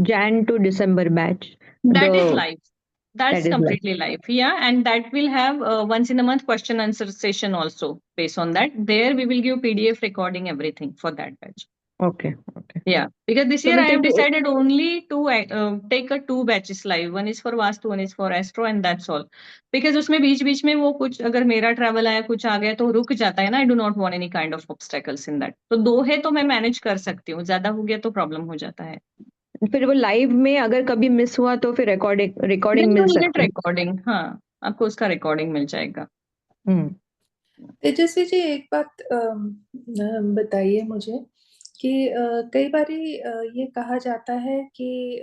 Jan to December batch. That is The live. That's that is live. completely live. Yeah, and that will have once in a month question answer session also based on that. There we will give PDF recording everything for that batch. Okay, okay. Yeah, because this So year we I have take it. decided only to take a 2 batches live. One is for Vastu, one is for Astro, and that's all. Because उसमें बीच बीच में वो कुछ अगर मेरा ट्रैवल आया कुछ आ गया तो रुक जाता है ना. I do not want any kind of obstacles in that. तो 2 है तो मैं मैनेज कर सकती हूँ. ज्यादा हो गया तो प्रॉब्लम हो जाता है. फिर वो लाइव में अगर कभी मिस हुआ तो फिर रिकॉर्डिंग मिल गेट सकती है. रिकॉर्डिंग. हाँ, आपको उसका रिकॉर्डिंग मिल जाएगा. तेजस्वी जी, एक बात बताइए मुझे कि कई बारी ये कहा जाता है कि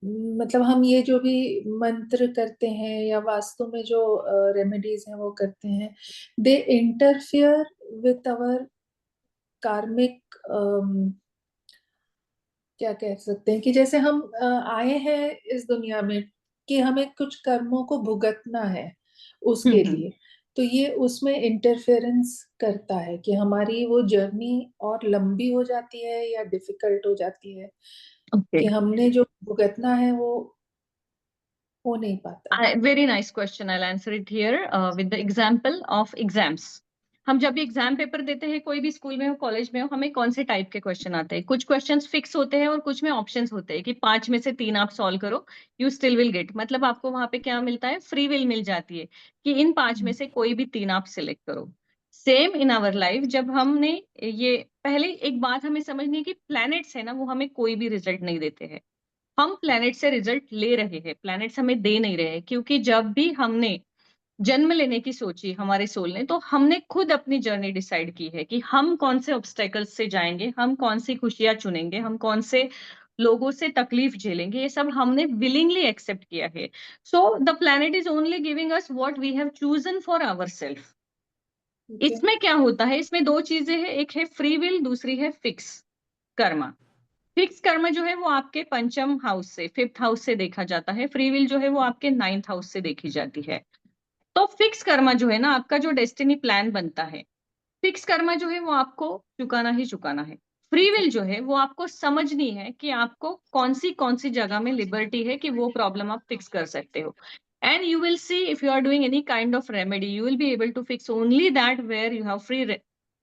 मतलब हम ये जो भी मंत्र करते हैं या वास्तु में जो रेमेडीज हैं वो करते हैं, दे इंटरफियर विथ अवर कार्मिक, क्या कह सकते हैं कि जैसे हम आए हैं इस दुनिया में कि हमें कुछ कर्मों को भुगतना है उसके लिए, तो ये उसमें इंटरफेरेंस करता है कि हमारी वो जर्नी और लंबी हो जाती है या डिफिकल्ट हो जाती है. Okay. कि हमने जो भुगतना है वो हो नहीं पाता. Very nice question. I'll answer it here with the example of exams. हम जब भी एग्जाम पेपर देते हैं, कोई भी स्कूल में हो कॉलेज में हो, हमें कौन से टाइप के क्वेश्चन आते हैं? कुछ क्वेश्चंस फिक्स होते हैं और कुछ में ऑप्शंस होते हैं कि 5 में से 3 आप सॉल्व करो, यू स्टिल विल गेट. मतलब आपको वहां पे क्या मिलता है? फ्री विल मिल जाती है कि इन 5 में से कोई भी 3 आप सिलेक्ट करो. सेम इन आवर लाइफ, जब हमने ये पहले एक बात हमें समझनी है कि प्लैनेट्स है ना, वो हमें कोई भी रिजल्ट नहीं देते हैं. हम प्लैनेट से रिजल्ट ले रहे हैं, प्लैनेट्स हमें दे नहीं रहे हैं. क्योंकि जब भी हमने जन्म लेने की सोची हमारे सोल ने, तो हमने खुद अपनी जर्नी डिसाइड की है कि हम कौन से ऑब्स्टेकल्स से जाएंगे, हम कौन सी खुशियां चुनेंगे, हम कौन से लोगों से तकलीफ झेलेंगे. ये सब हमने विलिंगली एक्सेप्ट किया है. So the planet is only giving us what we have chosen for our self. इसमें क्या होता है? इसमें 2 चीजें हैं. एक है फ्री विल, दूसरी है फिक्स कर्मा. फिक्स कर्म जो है वो आपके पंचम हाउस से, 5th हाउस से देखा जाता है. फ्री विल जो है वो आपके 9th हाउस से देखी जाती है. तो फिक्स कर्मा जो है ना, आपका जो डेस्टिनी प्लान बनता है, फिक्स कर्मा जो है वो आपको चुकाना ही चुकाना है. फ्री विल जो है वो आपको समझनी है कि आपको कौन सी जगह में लिबर्टी है कि वो प्रॉब्लम आप फिक्स कर सकते हो. And you will see if you are doing any kind of remedy, you will be able to fix only that where you have free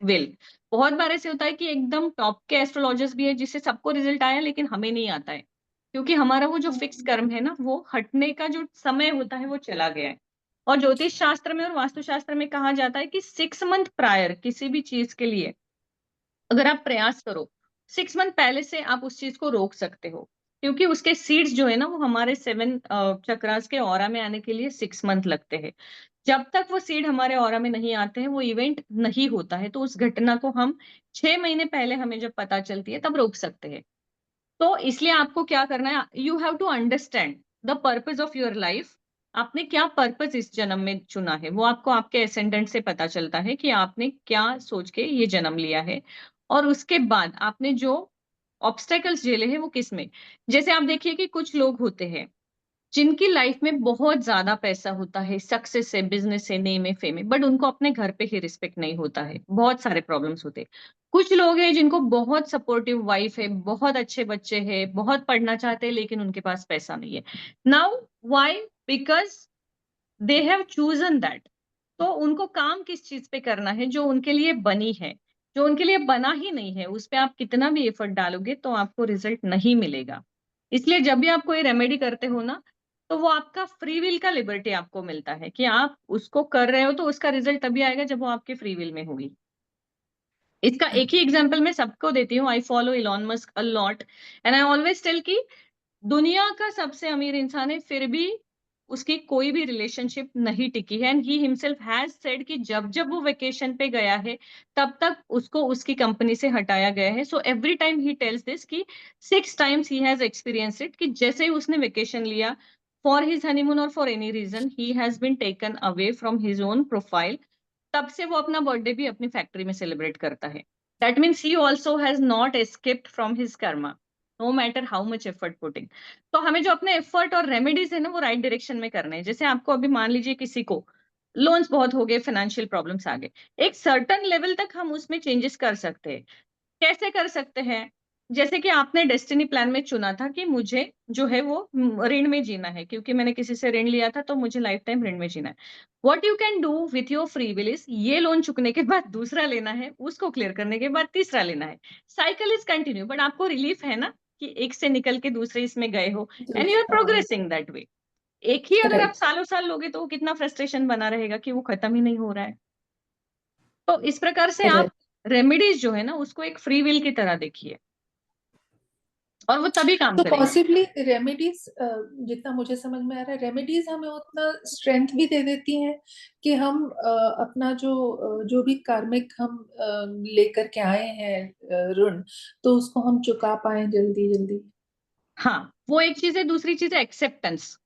will. बहुत बार ऐसे होता है कि एकदम टॉप के एस्ट्रोलॉजर्स भी है जिससे सबको रिजल्ट आया लेकिन हमें नहीं आता है, क्योंकि हमारा वो जो फिक्स कर्म है ना, वो हटने का जो समय होता है वो चला गया है. और ज्योतिष शास्त्र में और वास्तुशास्त्र में कहा जाता है कि 6 मंथ प्रायर किसी भी चीज के लिए अगर आप प्रयास करो, 6 मंथ पहले से आप उस चीज को रोक सकते हो. क्योंकि उसके सीड्स जो है ना, वो हमारे 7 चक्रास के ऑरा में आने के लिए 6 मंथ लगते हैं. जब तक वो सीड हमारे ऑरा में नहीं आते हैं, वो इवेंट नहीं होता है. तो उस घटना को हम 6 महीने पहले हमें जब पता चलती है तब रोक सकते हैं. तो इसलिए आपको क्या करना है? You have to understand the purpose of your life. आपने क्या पर्पज इस जन्म में चुना है, वो आपको आपके एसेंडेंट से पता चलता है कि आपने क्या सोच के ये जन्म लिया है. और उसके बाद आपने जो ऑब्स्टेकल्स झेले हैं वो किस में. जैसे आप देखिए कि कुछ लोग होते हैं जिनकी लाइफ में बहुत ज्यादा पैसा होता है, सक्सेस है, बिजनेस है, नेम है, फेम है, बट उनको अपने घर पे ही रिस्पेक्ट नहीं होता है. बहुत सारे प्रॉब्लम्स होते हैं. कुछ लोग हैं जिनको बहुत सपोर्टिव वाइफ है, बहुत अच्छे बच्चे हैं, बहुत पढ़ना चाहते हैं, लेकिन उनके पास पैसा नहीं है. Now why? Because they have chosen that. तो उनको काम किस चीज पे करना है जो उनके लिए बनी है. जो उनके लिए बना ही नहीं है, उस पे आप कितना भी एफर्ट डालोगे तो आपको रिजल्ट नहीं मिलेगा. इसलिए जब भी आप कोई रेमेडी करते हो ना, तो वो आपका फ्री विल का लिबर्टी आपको मिलता है कि आप उसको कर रहे हो, तो उसका रिजल्ट तभी आएगा जब वो आपके फ्री विल में होगी. इसका एक ही एग्जांपल मैं सबको देती हूँ. I follow Elon Musk a lot and I always tell कि दुनिया का सबसे अमीर इंसान है, फिर भी उसकी कोई भी रिलेशनशिप नहीं टिकी है. And he himself has said कि जब जब वो वेकेशन पे गया है, तब तक उसको उसकी कंपनी से हटाया गया है. So every time he tells this कि 6 times he has experience it कि जैसे ही उसने वेकेशन लिया, for his honeymoon or for any reason he has been taken away from his own profile, तब से वो अपना बर्थडे भी अपनी फैक्ट्री में सेलिब्रेट करता है. That means he also has not escaped from his karma, no matter how much effort putting. तो हमें जो अपने एफर्ट और रेमेडीज है ना वो राइट डायरेक्शन में करना है. जैसे आपको अभी मान लीजिए किसी को लोन्स बहुत हो गए, फाइनेंशियल प्रॉब्लम्स आ गए, एक सर्टन लेवल तक हम उसमें चेंजेस कर सकते हैं. कैसे कर सकते हैं? जैसे कि आपने डेस्टिनी प्लान में चुना था कि मुझे जो है वो ऋण में जीना है, क्योंकि मैंने किसी से ऋण लिया था तो मुझे लाइफ टाइम ऋण में जीना है. What you can do with your free will is, ये लोन चुकने के बाद दूसरा लेना है, उसको क्लियर करने के बाद तीसरा लेना है. साइकिल इज कंटिन्यू, बट आपको रिलीफ है ना कि एक से निकल के दूसरे इसमें गए हो, and you are progressing that way. एक ही अगर आप सालों साल लोगे तो वो कितना फ्रस्ट्रेशन बना रहेगा कि वो खत्म ही नहीं हो रहा है. तो इस प्रकार से आप रेमेडीज जो है ना उसको एक फ्री विल की तरह देखिए, और वो तभी काम तो करेगी. पॉसिबली रेमेडीज, जितना मुझे समझ में आ रहा है, रेमेडीज हमें उतना स्ट्रेंथ भी दे देती हैं कि हम अपना जो भी कार्मिक हम लेकर के आए हैं ऋण, तो उसको हम चुका पाए जल्दी जल्दी. हाँ, वो एक चीज है. दूसरी चीज है एक्सेप्टेंस.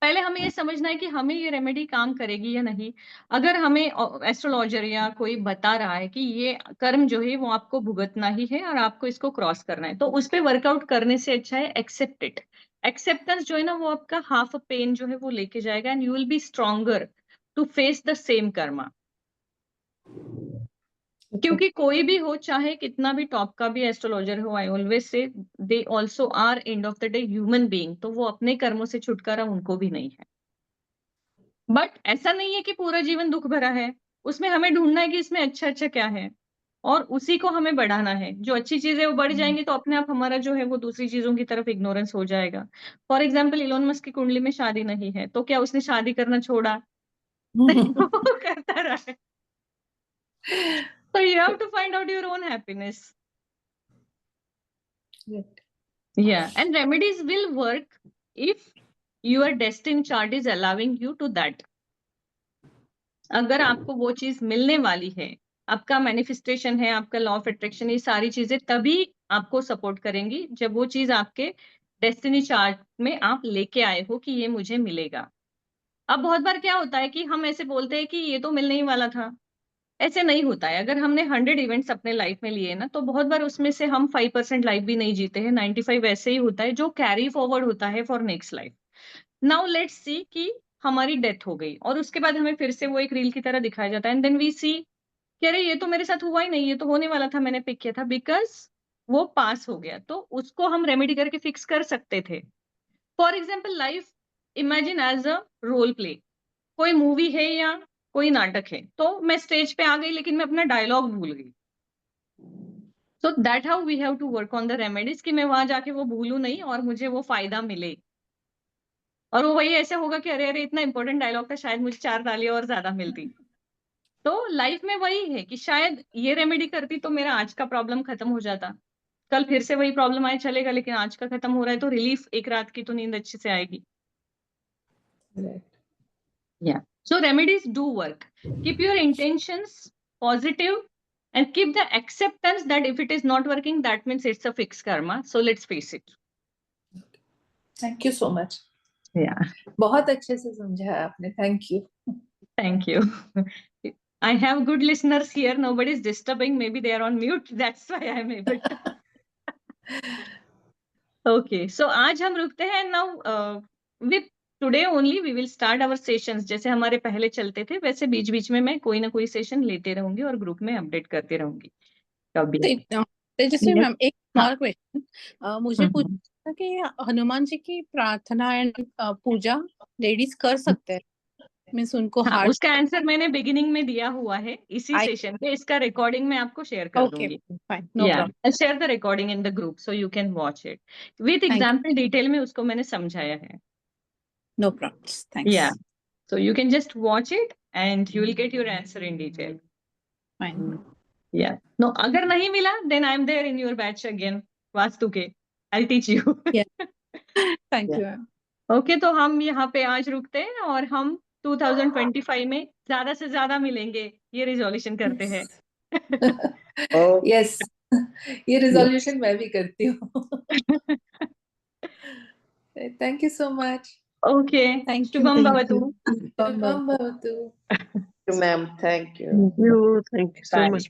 पहले हमें ये समझना है कि हमें ये रेमेडी काम करेगी या नहीं. अगर हमें एस्ट्रोलॉजर या कोई बता रहा है कि ये कर्म जो है वो आपको भुगतना ही है और आपको इसको क्रॉस करना है, तो उस पर वर्कआउट करने से अच्छा है एक्सेप्ट इट. एक्सेप्टेंस जो है ना वो आपका हाफ पेन जो है वो लेके जाएगा, and you will be stronger to face the same karma. क्योंकि कोई भी हो, चाहे कितना भी टॉप का भी एस्ट्रोलॉजर हो, I always say they also are end of the day human being. तो वो अपने कर्मों से छुटकारा उनको भी नहीं है. बट ऐसा नहीं है कि पूरा जीवन दुख भरा है. उसमें हमें ढूंढना है कि इसमें अच्छा अच्छा क्या है, और उसी को हमें बढ़ाना है. जो अच्छी चीजें वो बढ़ जाएंगी तो अपने आप हमारा जो है वो दूसरी चीजों की तरफ इग्नोरेंस हो जाएगा. फॉर एग्जाम्पल, इलोन मस्क की कुंडली में शादी नहीं है, तो क्या उसने शादी करना छोड़ा? वो करता रहा है. So you have to find out your own happiness. Yeah, and remedies will work if your destined chart is allowing you to that. अगर आपको वो चीज मिलने वाली है, आपका मैनिफेस्टेशन है, आपका लॉ ऑफ अट्रैक्शन, ये सारी चीजें तभी आपको सपोर्ट करेंगी जब वो चीज आपके डेस्टिनी चार्ट में आप लेके आए हो कि ये मुझे मिलेगा. अब बहुत बार क्या होता है कि हम ऐसे बोलते हैं कि ये तो मिलने ही वाला था. ऐसे नहीं होता है. अगर हमने 100 इवेंट्स अपने लाइफ में लिए ना, तो बहुत बार उसमें से हम 5% लाइफ भी नहीं जीते हैं. 95 ऐसे ही होता है जो कैरी फॉरवर्ड होता है for next life. Now let's see कि हमारी डेथ हो गई और उसके बाद हमें फिर से वो एक रील की तरह दिखाया जाता है, एंड देन वी सी कि अरे ये तो मेरे साथ हुआ ही नहीं, ये तो होने वाला था, मैंने पिक किया था, बिकॉज वो पास हो गया. तो उसको हम रेमेडी करके फिक्स कर सकते थे. For example, life imagine as a role play. कोई मूवी है या कोई नाटक है, तो मैं स्टेज पे आ गई लेकिन मैं अपना डायलॉग भूल गई. So that how we have to work on the remedies कि मैं वहां जाके वो भूलूं नहीं और मुझे वो फायदा मिले. और वो वही ऐसे होगा कि अरे अरे इतना इंपॉर्टेंट डायलॉग था, शायद मुझे 4 तालियां और ज्यादा मिलती. तो लाइफ में वही है कि शायद ये रेमेडी करती तो मेरा आज का प्रॉब्लम खत्म हो जाता. कल फिर से वही प्रॉब्लम आए चलेगा, लेकिन आज का खत्म हो रहा है तो रिलीफ, एक रात की तो नींद अच्छे से आएगी. Yeah. So remedies do work. Keep your intentions positive and keep the acceptance that if it is not working, that means it's a fixed karma. So let's face it. Thank you so much. Yeah. बहुत अच्छे से समझाया आपने. Thank you. Thank you. I have good listeners here. Nobody is disturbing. Maybe they are on mute. That's why I'm able to. Okay. So आज हम रुकते हैं. Now with today only we will start our sessions. जैसे हमारे पहले चलते थे वैसे बीच बीच में मैं कोई ना कोई सेशन लेते रहूंगी और ग्रुप में अपडेट करते रहूंगी. कभी तेजस्वी मैम, एक स्मॉल क्वेश्चन मुझे हम्म. पूछना कि हनुमान जी की प्रार्थना एंड पूजा लेडीज कर सकते हैं? मीन्स उनको हाँ, हार्ट. उसका आंसर मैंने बिगिनिंग में दिया हुआ है इसी I- सेशन पे. इसका रिकॉर्डिंग मैं आपको शेयर कर ओके, दूंगी. Fine, no Yeah, problem. I'll share the recording in the group so you can watch it. With you. example detail में उसको मैंने समझाया है. No problem, thanks. Yeah, so you can just watch it and you will get your answer in detail. Fine. Yeah. No, अगर नहीं मिला then I'm there in your batch again. Vastu के I'll teach you. Thank you ma'am. Okay, तो हम यहाँ पे आज रुकते हैं और हम 2025 में ज्यादा से ज्यादा मिलेंगे, ये रिजोल्यूशन करते हैं. यस, ये रिजोल्यूशन मैं भी करती हूँ. Thank you so much. Okay. Thank you. Shubham Thank Bhavatu. you. Shubham Bhavatu. Thank you, ma'am. Thank you. Thank you so Bye. much.